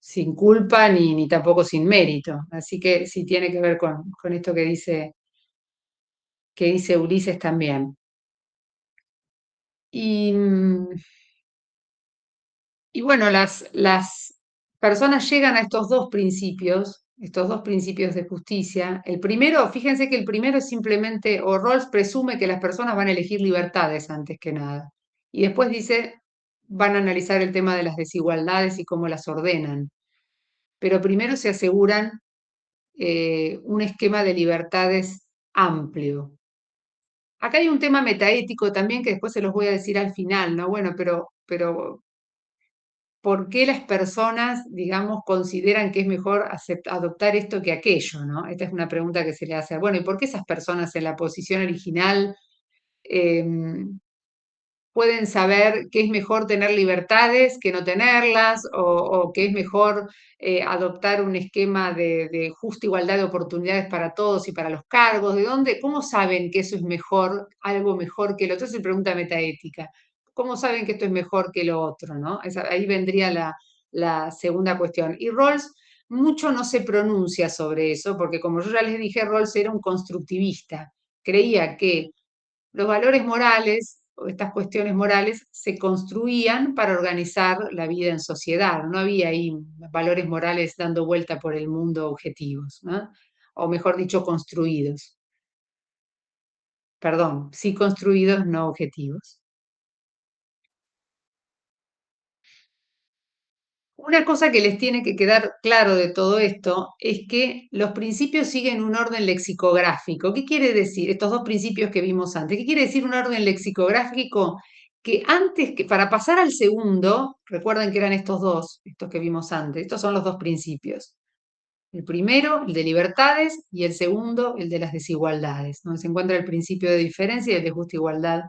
Sin culpa ni tampoco sin mérito. Así que sí tiene que ver con esto que dice Ulises también. Y, y bueno, las personas llegan a estos dos principios de justicia. El primero, fíjense que el primero es simplemente, o Rawls presume que las personas van a elegir libertades antes que nada. Y después dice, van a analizar el tema de las desigualdades y cómo las ordenan. Pero primero se aseguran un esquema de libertades amplio. Acá hay un tema metaético también que después se los voy a decir al final, ¿no? Bueno, pero ¿por qué las personas, digamos, consideran que es mejor adoptar esto que aquello, ¿no? Esta es una pregunta que se le hace. Bueno, ¿y por qué esas personas en la posición original pueden saber que es mejor tener libertades que no tenerlas, o que es mejor adoptar un esquema de justa igualdad de oportunidades para todos y para los cargos? ¿De dónde? ¿Cómo saben que eso es mejor, algo mejor que lo otro? Esa es pregunta metaética. ¿Cómo saben que esto es mejor que lo otro, no? Ahí vendría la segunda cuestión. Y Rawls mucho no se pronuncia sobre eso, porque como yo ya les dije, Rawls era un constructivista. Creía que los valores morales o estas cuestiones morales se construían para organizar la vida en sociedad. No había ahí valores morales dando vuelta por el mundo objetivos, ¿no? O mejor dicho, construidos. Perdón, sí construidos, no objetivos. Una cosa que les tiene que quedar claro de todo esto es que los principios siguen un orden lexicográfico. ¿Qué quiere decir? Estos dos principios que vimos antes. ¿Qué quiere decir un orden lexicográfico? Que antes, que para pasar al segundo, recuerden que eran estos que vimos antes, estos son los dos principios. El primero, el de libertades, y el segundo, el de las desigualdades, donde se encuentra el principio de diferencia y el de justa igualdad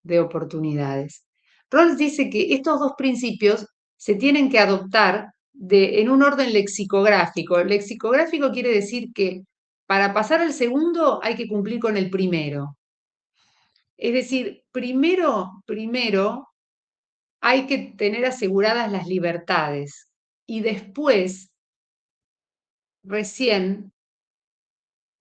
de oportunidades. Rawls dice que estos dos principios se tienen que adoptar en un orden lexicográfico. Lexicográfico quiere decir que para pasar al segundo hay que cumplir con el primero. Es decir, primero hay que tener aseguradas las libertades y después, recién,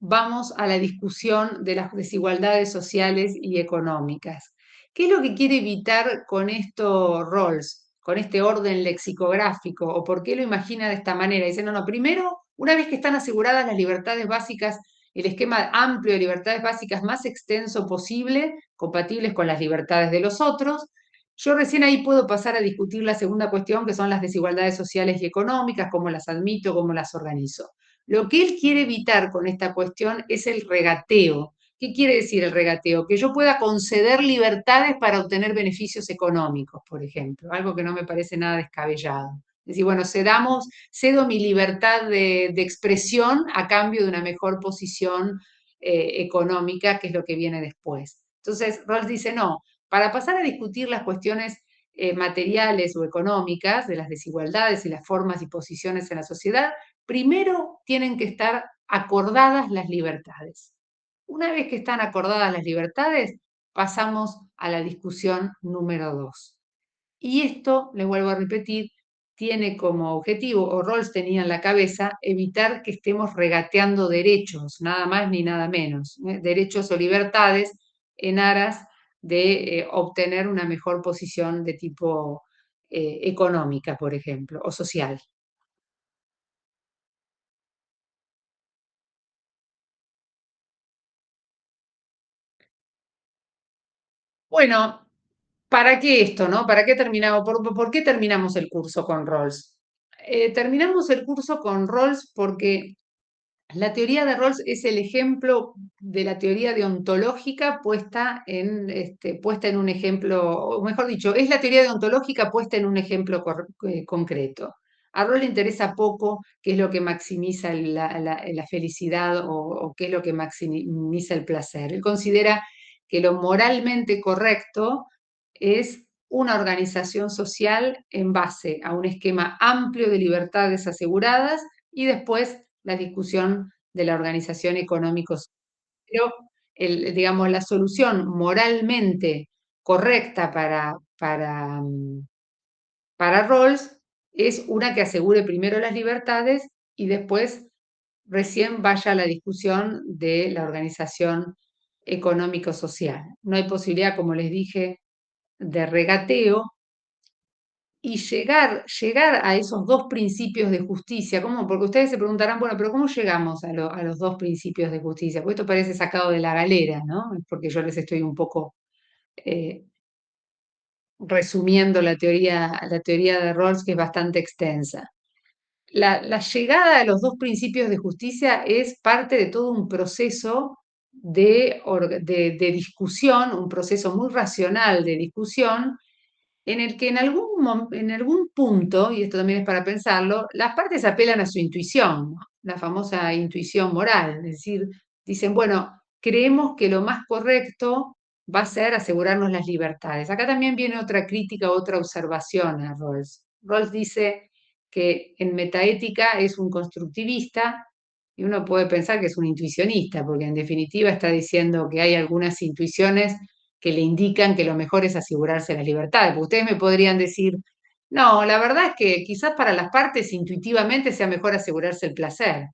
vamos a la discusión de las desigualdades sociales y económicas. ¿Qué es lo que quiere evitar con esto Rawls, con este orden lexicográfico? ¿O por qué lo imagina de esta manera? Dice, no, primero, una vez que están aseguradas las libertades básicas, el esquema amplio de libertades básicas más extenso posible, compatibles con las libertades de los otros, yo recién ahí puedo pasar a discutir la segunda cuestión, que son las desigualdades sociales y económicas, cómo las admito, cómo las organizo. Lo que él quiere evitar con esta cuestión es el regateo. ¿Qué quiere decir el regateo? Que yo pueda conceder libertades para obtener beneficios económicos, por ejemplo, algo que no me parece nada descabellado. Es decir, bueno, cedo mi libertad de expresión a cambio de una mejor posición económica, que es lo que viene después. Entonces, Rawls dice, no, para pasar a discutir las cuestiones materiales o económicas de las desigualdades y las formas y posiciones en la sociedad, primero tienen que estar acordadas las libertades. Una vez que están acordadas las libertades, pasamos a la discusión número 2. Y esto, les vuelvo a repetir, tiene como objetivo, o Rawls tenía en la cabeza, evitar que estemos regateando derechos, nada más ni nada menos, derechos o libertades en aras de obtener una mejor posición de tipo económica, por ejemplo, o social. Bueno, ¿para qué esto, no? ¿Para qué terminamos? ¿Por qué terminamos el curso con Rawls? Terminamos el curso con Rawls porque la teoría de Rawls es el ejemplo de la teoría deontológica puesta en un ejemplo, o mejor dicho, es la teoría deontológica puesta en un ejemplo concreto. A Rawls le interesa poco qué es lo que maximiza la felicidad o qué es lo que maximiza el placer. Él considera que lo moralmente correcto es una organización social en base a un esquema amplio de libertades aseguradas y después la discusión de la organización económica. Pero, digamos, la solución moralmente correcta para Rawls es una que asegure primero las libertades y después recién vaya a la discusión de la organización económico-social. No hay posibilidad, como les dije, de regateo y llegar a esos dos principios de justicia. ¿Cómo? Porque ustedes se preguntarán, bueno, pero ¿cómo llegamos a los dos principios de justicia? Porque esto parece sacado de la galera, ¿no? Porque yo les estoy un poco resumiendo la teoría de Rawls, que es bastante extensa. La llegada a los dos principios de justicia es parte de todo un proceso de discusión, un proceso muy racional de discusión, en el que en algún punto, y esto también es para pensarlo, las partes apelan a su intuición, ¿no? La famosa intuición moral, es decir, dicen, bueno, creemos que lo más correcto va a ser asegurarnos las libertades. Acá también viene otra crítica, otra observación a Rawls. Rawls dice que en metaética es un constructivista y uno puede pensar que es un intuicionista, porque en definitiva está diciendo que hay algunas intuiciones que le indican que lo mejor es asegurarse las libertades. Porque ustedes me podrían decir, no, la verdad es que quizás para las partes intuitivamente sea mejor asegurarse el placer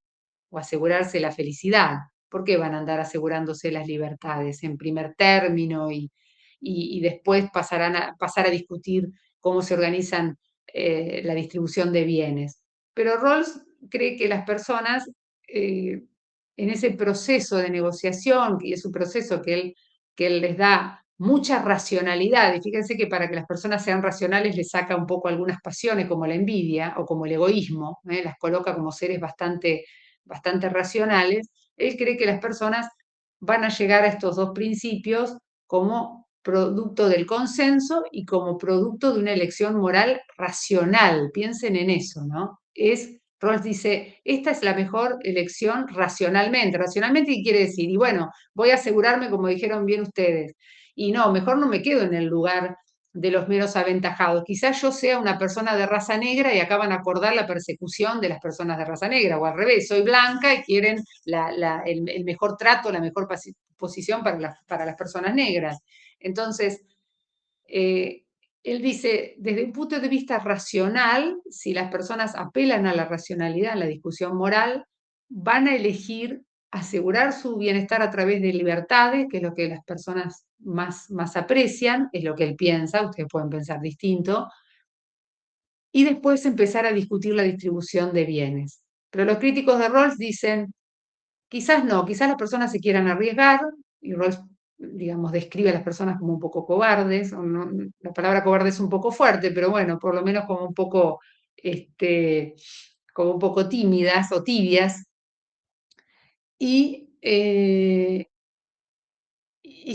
o asegurarse la felicidad. ¿Por qué van a andar asegurándose las libertades en primer término y después pasar a discutir cómo se organizan la distribución de bienes? Pero Rawls cree que las personas, en ese proceso de negociación, y es un proceso que él les da mucha racionalidad, y fíjense que para que las personas sean racionales les saca un poco algunas pasiones como la envidia o como el egoísmo, las coloca como seres bastante racionales. Él cree que las personas van a llegar a estos dos principios como producto del consenso y como producto de una elección moral racional. Piensen en eso, ¿no? Rawls dice, esta es la mejor elección racionalmente. ¿Racionalmente qué quiere decir? Y bueno, voy a asegurarme, como dijeron bien ustedes, y no, mejor no me quedo en el lugar de los menos aventajados. Quizás yo sea una persona de raza negra y acaban a acordar la persecución de las personas de raza negra, o al revés, soy blanca y quieren el mejor trato, la mejor posición para las personas negras. Entonces, él dice, desde un punto de vista racional, si las personas apelan a la racionalidad en la discusión moral, van a elegir asegurar su bienestar a través de libertades, que es lo que las personas más aprecian, es lo que él piensa, ustedes pueden pensar distinto, y después empezar a discutir la distribución de bienes. Pero los críticos de Rawls dicen, quizás no, quizás las personas se quieran arriesgar, y Rawls, digamos, describe a las personas como un poco cobardes, o no, la palabra cobarde es un poco fuerte, pero bueno, por lo menos como un poco tímidas o tibias, y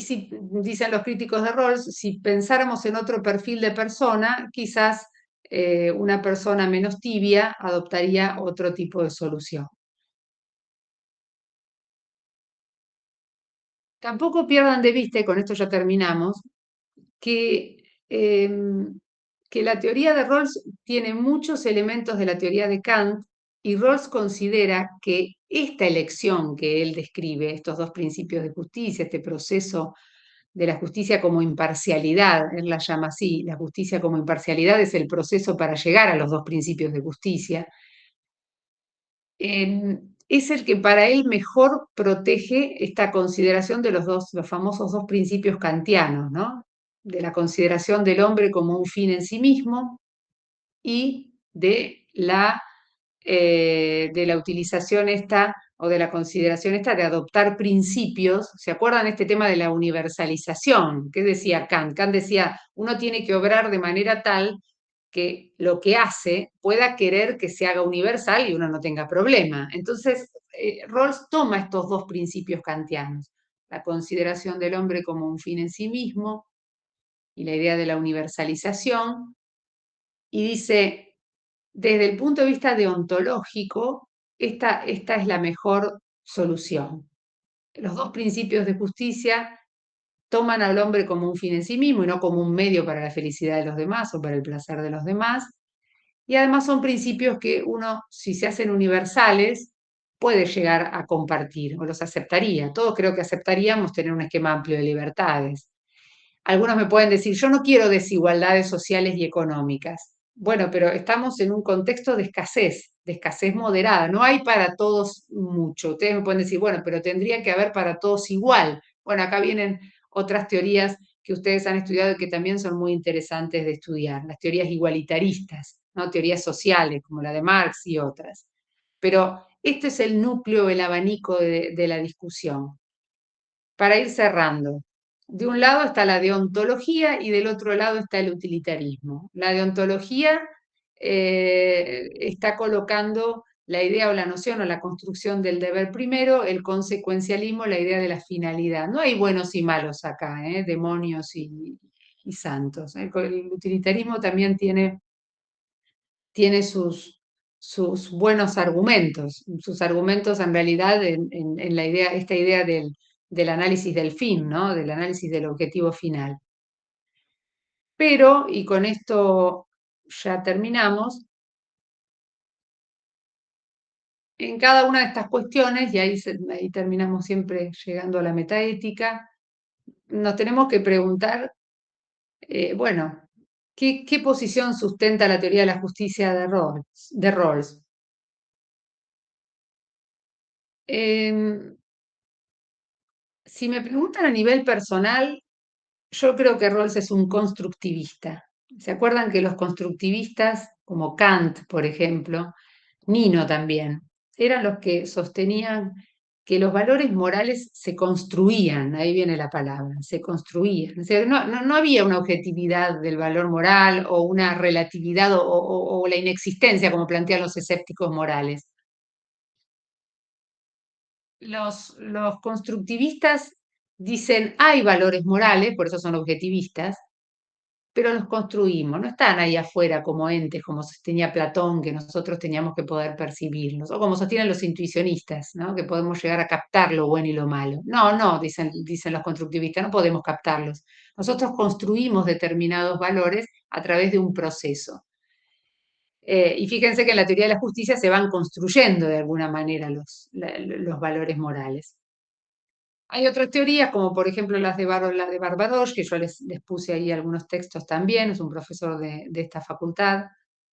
si, dicen los críticos de Rawls, si pensáramos en otro perfil de persona, quizás una persona menos tibia adoptaría otro tipo de solución. Tampoco pierdan de vista, y con esto ya terminamos, que la teoría de Rawls tiene muchos elementos de la teoría de Kant, y Rawls considera que esta elección que él describe, estos dos principios de justicia, este proceso de la justicia como imparcialidad, él la llama así, la justicia como imparcialidad es el proceso para llegar a los dos principios de justicia, es el que para él mejor protege esta consideración de los famosos dos principios kantianos, ¿no? De la consideración del hombre como un fin en sí mismo y de la utilización esta o de la consideración esta de adoptar principios. ¿Se acuerdan este tema de la universalización? ¿Qué decía Kant? Kant decía, uno tiene que obrar de manera tal que lo que hace pueda querer que se haga universal y uno no tenga problema. Entonces, Rawls toma estos dos principios kantianos, la consideración del hombre como un fin en sí mismo y la idea de la universalización, y dice, desde el punto de vista deontológico, esta es la mejor solución. Los dos principios de justicia toman al hombre como un fin en sí mismo y no como un medio para la felicidad de los demás o para el placer de los demás. Y además son principios que uno, si se hacen universales, puede llegar a compartir o los aceptaría. Todos creo que aceptaríamos tener un esquema amplio de libertades. Algunos me pueden decir, yo no quiero desigualdades sociales y económicas. Bueno, pero estamos en un contexto de escasez moderada. No hay para todos mucho. Ustedes me pueden decir, bueno, pero tendría que haber para todos igual. Bueno, acá vienen otras teorías que ustedes han estudiado y que también son muy interesantes de estudiar, las teorías igualitaristas, ¿no? Teorías sociales, como la de Marx y otras. Pero este es el núcleo, el abanico de la discusión. Para ir cerrando, de un lado está la deontología y del otro lado está el utilitarismo. La deontología está colocando la idea o la noción o la construcción del deber primero, el consecuencialismo, la idea de la finalidad. No hay buenos y malos acá, demonios y santos. El utilitarismo también tiene sus buenos argumentos. Sus argumentos en realidad en la idea, esta idea del análisis del fin, ¿no? Del análisis del objetivo final. Pero, y con esto ya terminamos, en cada una de estas cuestiones, y ahí terminamos siempre llegando a la metaética, nos tenemos que preguntar, bueno, ¿qué posición sustenta la teoría de la justicia de Rawls? Si me preguntan a nivel personal, yo creo que Rawls es un constructivista. ¿Se acuerdan que los constructivistas, como Kant, por ejemplo, Nino también, eran los que sostenían que los valores morales se construían, ahí viene la palabra, se construían. O sea, no había una objetividad del valor moral o una relatividad o la inexistencia, como plantean los escépticos morales. Los constructivistas dicen hay valores morales, por eso son objetivistas, pero los construimos, no están ahí afuera como entes, como sostenía Platón, que nosotros teníamos que poder percibirlos, o como sostienen los intuicionistas, ¿no? Que podemos llegar a captar lo bueno y lo malo. No, dicen los constructivistas, no podemos captarlos. Nosotros construimos determinados valores a través de un proceso. Y fíjense que en la teoría de la justicia se van construyendo de alguna manera los valores morales. Hay otras teorías, como por ejemplo la de Barbarosh, que yo les puse ahí algunos textos también, es un profesor de esta facultad,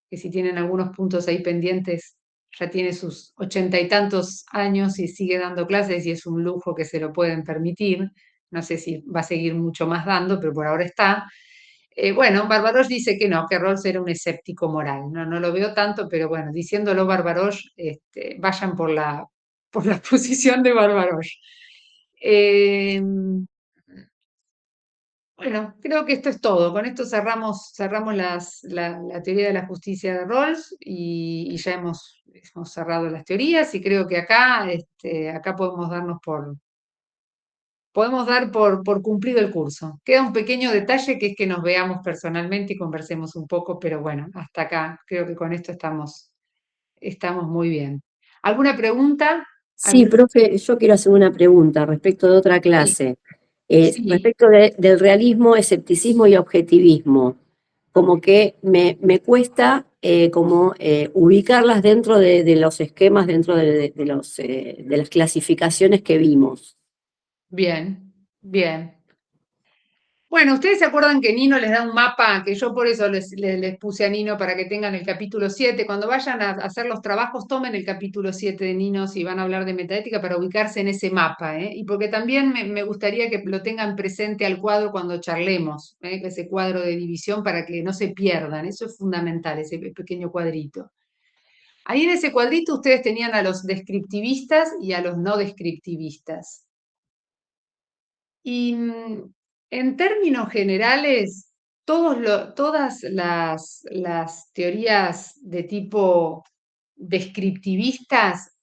que si tienen algunos puntos ahí pendientes, ya tiene sus 80 y tantos años y sigue dando clases y es un lujo que se lo pueden permitir. No sé si va a seguir mucho más dando, pero por ahora está. Bueno, Barbarosh dice que no, que Rawls era un escéptico moral. No lo veo tanto, pero bueno, diciéndolo Barbarosh, vayan por la posición de Barbarosh. Bueno, creo que esto es todo. Con esto cerramos la teoría de la justicia de Rawls y ya hemos cerrado las teorías y creo que acá podemos dar por cumplido el curso. Queda un pequeño detalle que es que nos veamos personalmente y conversemos un poco, pero bueno, hasta acá creo que con esto estamos muy bien. ¿Alguna pregunta? Sí, profe, yo quiero hacer una pregunta respecto de otra clase. Sí. Respecto del realismo, escepticismo y objetivismo, como que me cuesta ubicarlas dentro de los esquemas, dentro de las clasificaciones que vimos. Bien, bien. Bueno, ustedes se acuerdan que Nino les da un mapa, que yo por eso les puse a Nino para que tengan el capítulo 7. Cuando vayan a hacer los trabajos, tomen el capítulo 7 de Nino si van a hablar de metaética para ubicarse en ese mapa, ¿eh? Y porque también me gustaría que lo tengan presente al cuadro cuando charlemos, ese cuadro de división para que no se pierdan. Eso es fundamental, ese pequeño cuadrito. Ahí en ese cuadrito ustedes tenían a los descriptivistas y a los no descriptivistas. Y en términos generales, todas las teorías de tipo descriptivistas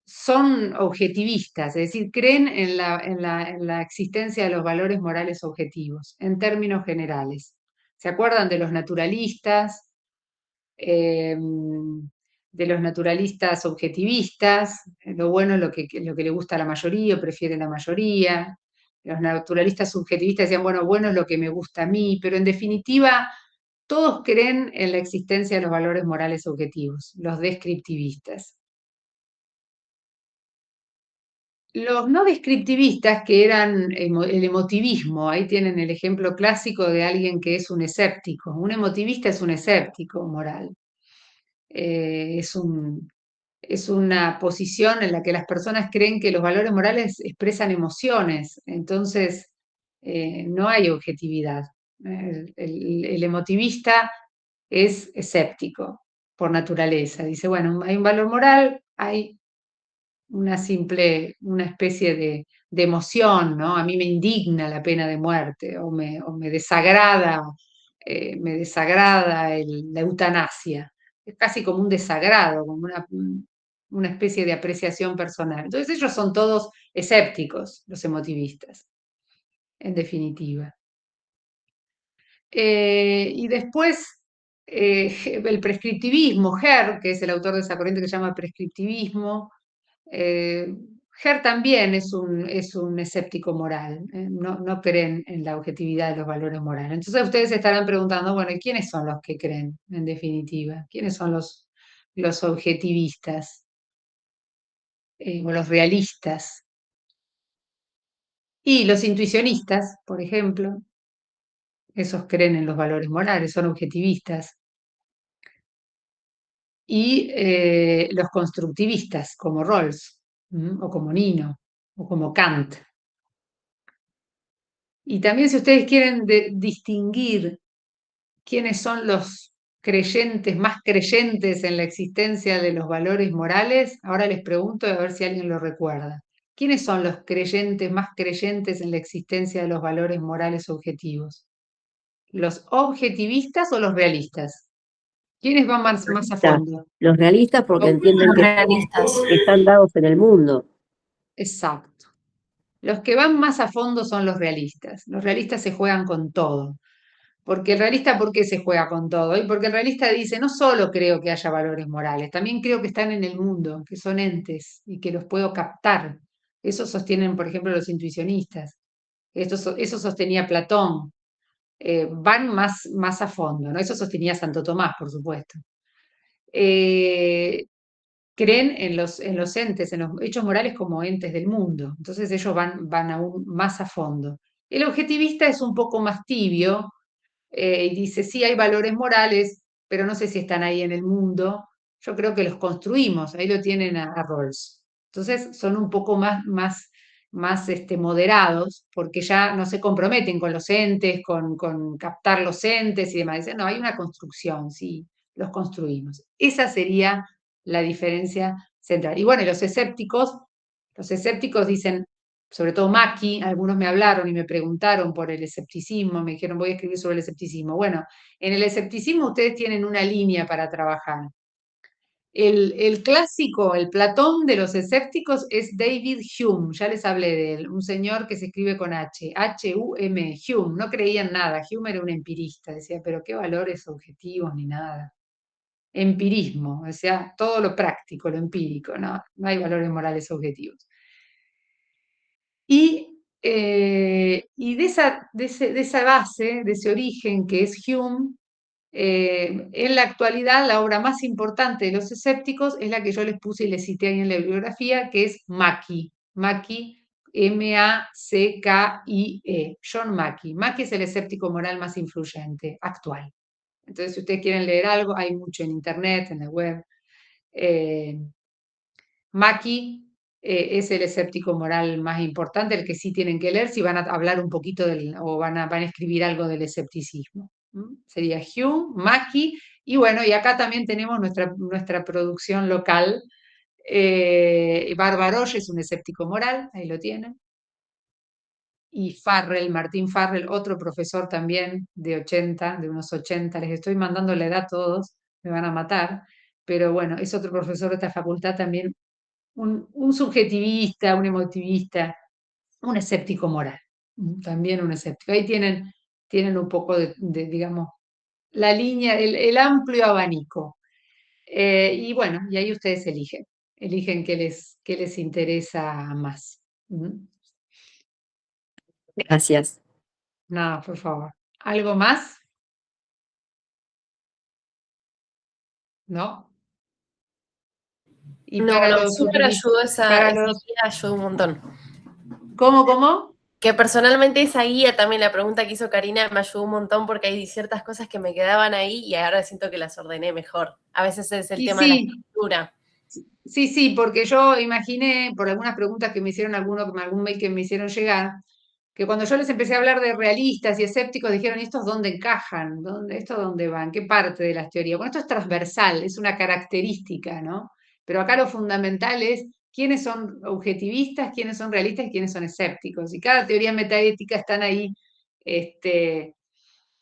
son objetivistas, es decir, creen en la existencia de los valores morales objetivos, en términos generales. ¿Se acuerdan de los naturalistas? De los naturalistas objetivistas, lo bueno es lo que le gusta a la mayoría, o prefiere la mayoría. Los naturalistas subjetivistas decían, bueno es lo que me gusta a mí, pero en definitiva todos creen en la existencia de los valores morales objetivos, los descriptivistas. Los no descriptivistas, que eran el emotivismo, ahí tienen el ejemplo clásico de alguien que es un escéptico. Un emotivista es un escéptico moral. Es una posición en la que las personas creen que los valores morales expresan emociones. Entonces, no hay objetividad. El emotivista es escéptico por naturaleza. Dice, bueno, hay un valor moral, hay una especie de emoción, ¿no? A mí me indigna la pena de muerte o me desagrada, la eutanasia. Es casi como un desagrado, como una especie de apreciación personal. Entonces ellos son todos escépticos, los emotivistas, en definitiva. Y después el prescriptivismo, Herr, que es el autor de esa corriente que se llama prescriptivismo, Herr también es un escéptico moral, no creen en la objetividad de los valores morales. Entonces ustedes se estarán preguntando, bueno, ¿y quiénes son los que creen, en definitiva? ¿Quiénes son los objetivistas o los realistas? Y los intuicionistas, por ejemplo, esos creen en los valores morales, son objetivistas. Y los constructivistas, como Rawls, o como Nino, o como Kant. Y también si ustedes quieren distinguir quiénes son los creyentes, más creyentes en la existencia de los valores morales, ahora les pregunto a ver si alguien lo recuerda. ¿Quiénes son los creyentes más creyentes en la existencia de los valores morales objetivos? ¿Los objetivistas o los realistas? ¿Quiénes van más a fondo? Los realistas porque entienden Los que realistas. están dados en el mundo. Exacto. Los que van más a fondo son los realistas. Los realistas se juegan con todo. Porque el realista, ¿por qué se juega con todo? Y porque el realista dice, no solo creo que haya valores morales, también creo que están en el mundo, que son entes y que los puedo captar. Eso sostienen, por ejemplo, los intuicionistas. Eso sostenía Platón. Van más a fondo, ¿no? Eso sostenía Santo Tomás, por supuesto. Creen en los entes, en los hechos morales como entes del mundo. Entonces ellos van aún más a fondo. El objetivista es un poco más tibio y dice, sí, hay valores morales, pero no sé si están ahí en el mundo. Yo creo que los construimos, ahí lo tienen a Rawls. Entonces son un poco más moderados, porque ya no se comprometen con los entes, con captar los entes y demás. Dicen, no, hay una construcción, sí, los construimos. Esa sería la diferencia central. Y bueno, los escépticos dicen, sobre todo Mackie, algunos me hablaron y me preguntaron por el escepticismo, me dijeron, voy a escribir sobre el escepticismo. Bueno, en el escepticismo ustedes tienen una línea para trabajar. El clásico, el Platón de los escépticos es David Hume, ya les hablé de él, un señor que se escribe con H, H-U-M, Hume, no creía en nada, Hume era un empirista, decía, pero qué valores objetivos ni nada. Empirismo, o sea, todo lo práctico, lo empírico, no hay valores morales objetivos. Y de esa base, de ese origen que es Hume, en la actualidad la obra más importante de los escépticos es la que yo les puse y les cité ahí en la bibliografía, que es Mackie. Mackie, M-A-C-K-I-E, John Mackie. Mackie es el escéptico moral más influyente actual. Entonces, si ustedes quieren leer algo, hay mucho en internet, en la web. Mackie es el escéptico moral más importante, el que sí tienen que leer si van a hablar un poquito o van a escribir algo del escepticismo. Sería Hume, Mackie, y bueno, y acá también tenemos nuestra producción local. Barbarolle es un escéptico moral, ahí lo tienen. Y Martín Farrell, otro profesor también de unos 80, les estoy mandando la edad a todos, me van a matar, pero bueno, es otro profesor de esta facultad también, un subjetivista, un emotivista, un escéptico moral, también un escéptico. Ahí tienen un poco digamos, la línea, el amplio abanico. Y bueno, y ahí ustedes eligen qué les interesa más. Gracias. Nada, por favor. ¿Algo más? ¿No? Y para No, los súper ayudó esa para guía, ayudó un montón. ¿Cómo? Que personalmente esa guía, también la pregunta que hizo Karina, me ayudó un montón porque hay ciertas cosas que me quedaban ahí y ahora siento que las ordené mejor. A veces es el Y tema de la sí, estructura. sí, porque yo imaginé, por algunas preguntas que me hicieron, algún mail que me hicieron llegar, que cuando yo les empecé a hablar de realistas y escépticos, dijeron, ¿y estos dónde encajan? ¿Esto dónde van? ¿Qué parte de las teorías? Bueno, esto es transversal, es una característica, ¿no? Pero acá lo fundamental es quiénes son objetivistas, quiénes son realistas y quiénes son escépticos. Y cada teoría metaética están ahí,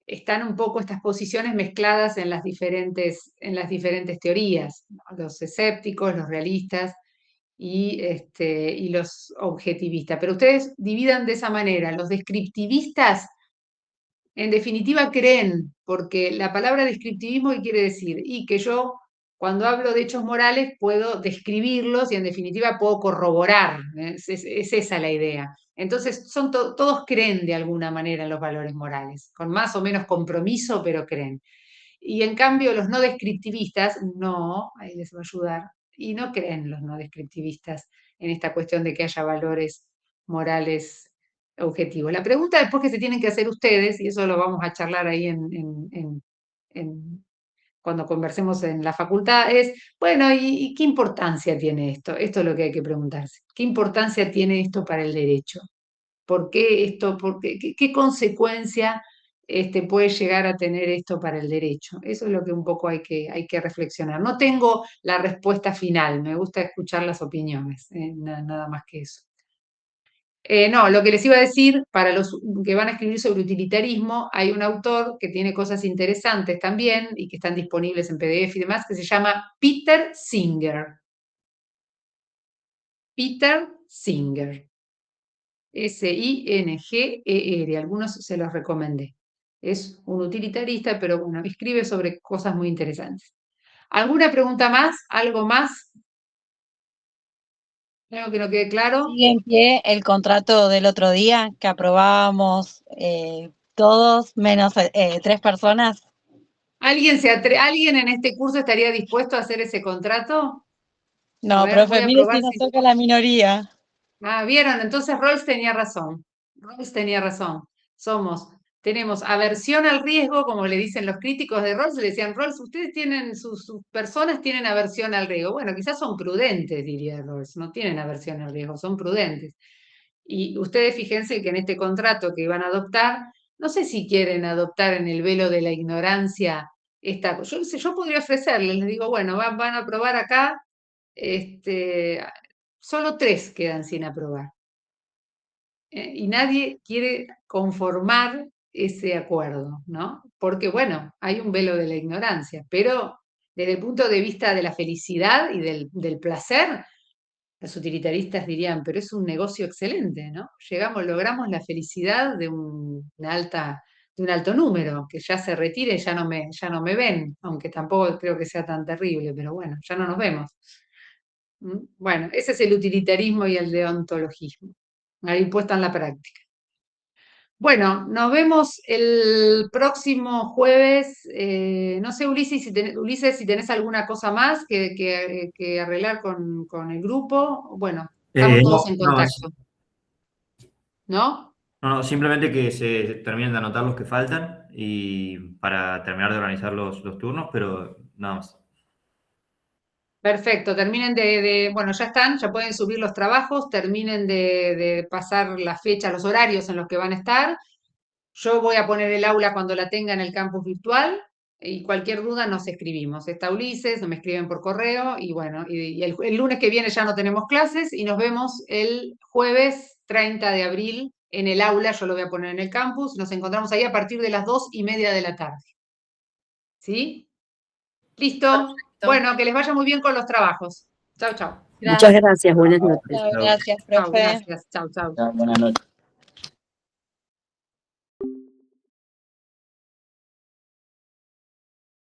están un poco estas posiciones mezcladas en las diferentes teorías, ¿no? Los escépticos, los realistas y los objetivistas. Pero ustedes dividan de esa manera. Los descriptivistas, en definitiva, creen, porque la palabra descriptivismo, ¿qué quiere decir? Y que yo, cuando hablo de hechos morales, puedo describirlos y en definitiva puedo corroborar. Es esa la idea. Entonces, todos creen de alguna manera en los valores morales, con más o menos compromiso, pero creen. Y en cambio, los no descriptivistas, no, ahí les va a ayudar, y no creen los no descriptivistas en esta cuestión de que haya valores morales objetivos. La pregunta después que se tienen que hacer ustedes, y eso lo vamos a charlar ahí cuando conversemos en la facultad, es, bueno, ¿y qué importancia tiene esto? Esto es lo que hay que preguntarse. ¿Qué importancia tiene esto para el derecho? ¿Por qué esto? ¿Qué consecuencia puede llegar a tener esto para el derecho? Eso es lo que un poco hay que reflexionar. No tengo la respuesta final, me gusta escuchar las opiniones, nada más que eso. No, lo que les iba a decir, para los que van a escribir sobre utilitarismo, hay un autor que tiene cosas interesantes también y que están disponibles en PDF y demás, que se llama Peter Singer. Peter Singer. Singer, algunos se los recomendé. Es un utilitarista, pero bueno, escribe sobre cosas muy interesantes. ¿Alguna pregunta más? ¿Algo más? ¿Algo que no quede claro? Sigue en pie el contrato del otro día que aprobábamos todos, menos 3 personas. ¿Alguien en este curso estaría dispuesto a hacer ese contrato? No, Voy profe, a mire probar si nos toca la minoría. ¿vieron? Entonces Rawls tenía razón. Tenemos aversión al riesgo, como le dicen los críticos de Rawls, le decían, Rawls, ustedes tienen, sus personas tienen aversión al riesgo. Bueno, quizás son prudentes, diría Rawls, no tienen aversión al riesgo, son prudentes. Y ustedes fíjense que en este contrato que van a adoptar, no sé si quieren adoptar en el velo de la ignorancia esta. Yo podría ofrecerles, les digo, bueno, van a aprobar acá, solo 3 quedan sin aprobar. Y nadie quiere conformar ese acuerdo, ¿no? Porque, bueno, hay un velo de la ignorancia, pero desde el punto de vista de la felicidad y del placer, los utilitaristas dirían, pero es un negocio excelente, ¿no? Logramos la felicidad de un alto número, que ya se retire y ya no me ven, aunque tampoco creo que sea tan terrible, pero bueno, ya no nos vemos. Bueno, ese es el utilitarismo y el deontologismo, ahí puesto en la práctica. Bueno, nos vemos el próximo jueves. No sé, Ulises, si tenés alguna cosa más que arreglar con el grupo. Bueno, estamos todos en contacto. ¿No? No, simplemente que se terminen de anotar los que faltan y para terminar de organizar los turnos, pero nada más. Perfecto, terminen bueno, ya están, ya pueden subir los trabajos, terminen de pasar la fecha, los horarios en los que van a estar. Yo voy a poner el aula cuando la tenga en el campus virtual y cualquier duda nos escribimos. Está Ulises, me escriben por correo y bueno, y el lunes que viene ya no tenemos clases y nos vemos el jueves 30 de abril en el aula, yo lo voy a poner en el campus, nos encontramos ahí a partir de las 2:30 de la tarde. ¿Sí? ¿Listo? Perfecto. Bueno, que les vaya muy bien con los trabajos. Chau, chau. Muchas gracias, buenas noches. Gracias, Chau, profe. gracias. Chau, chau. Buenas noches.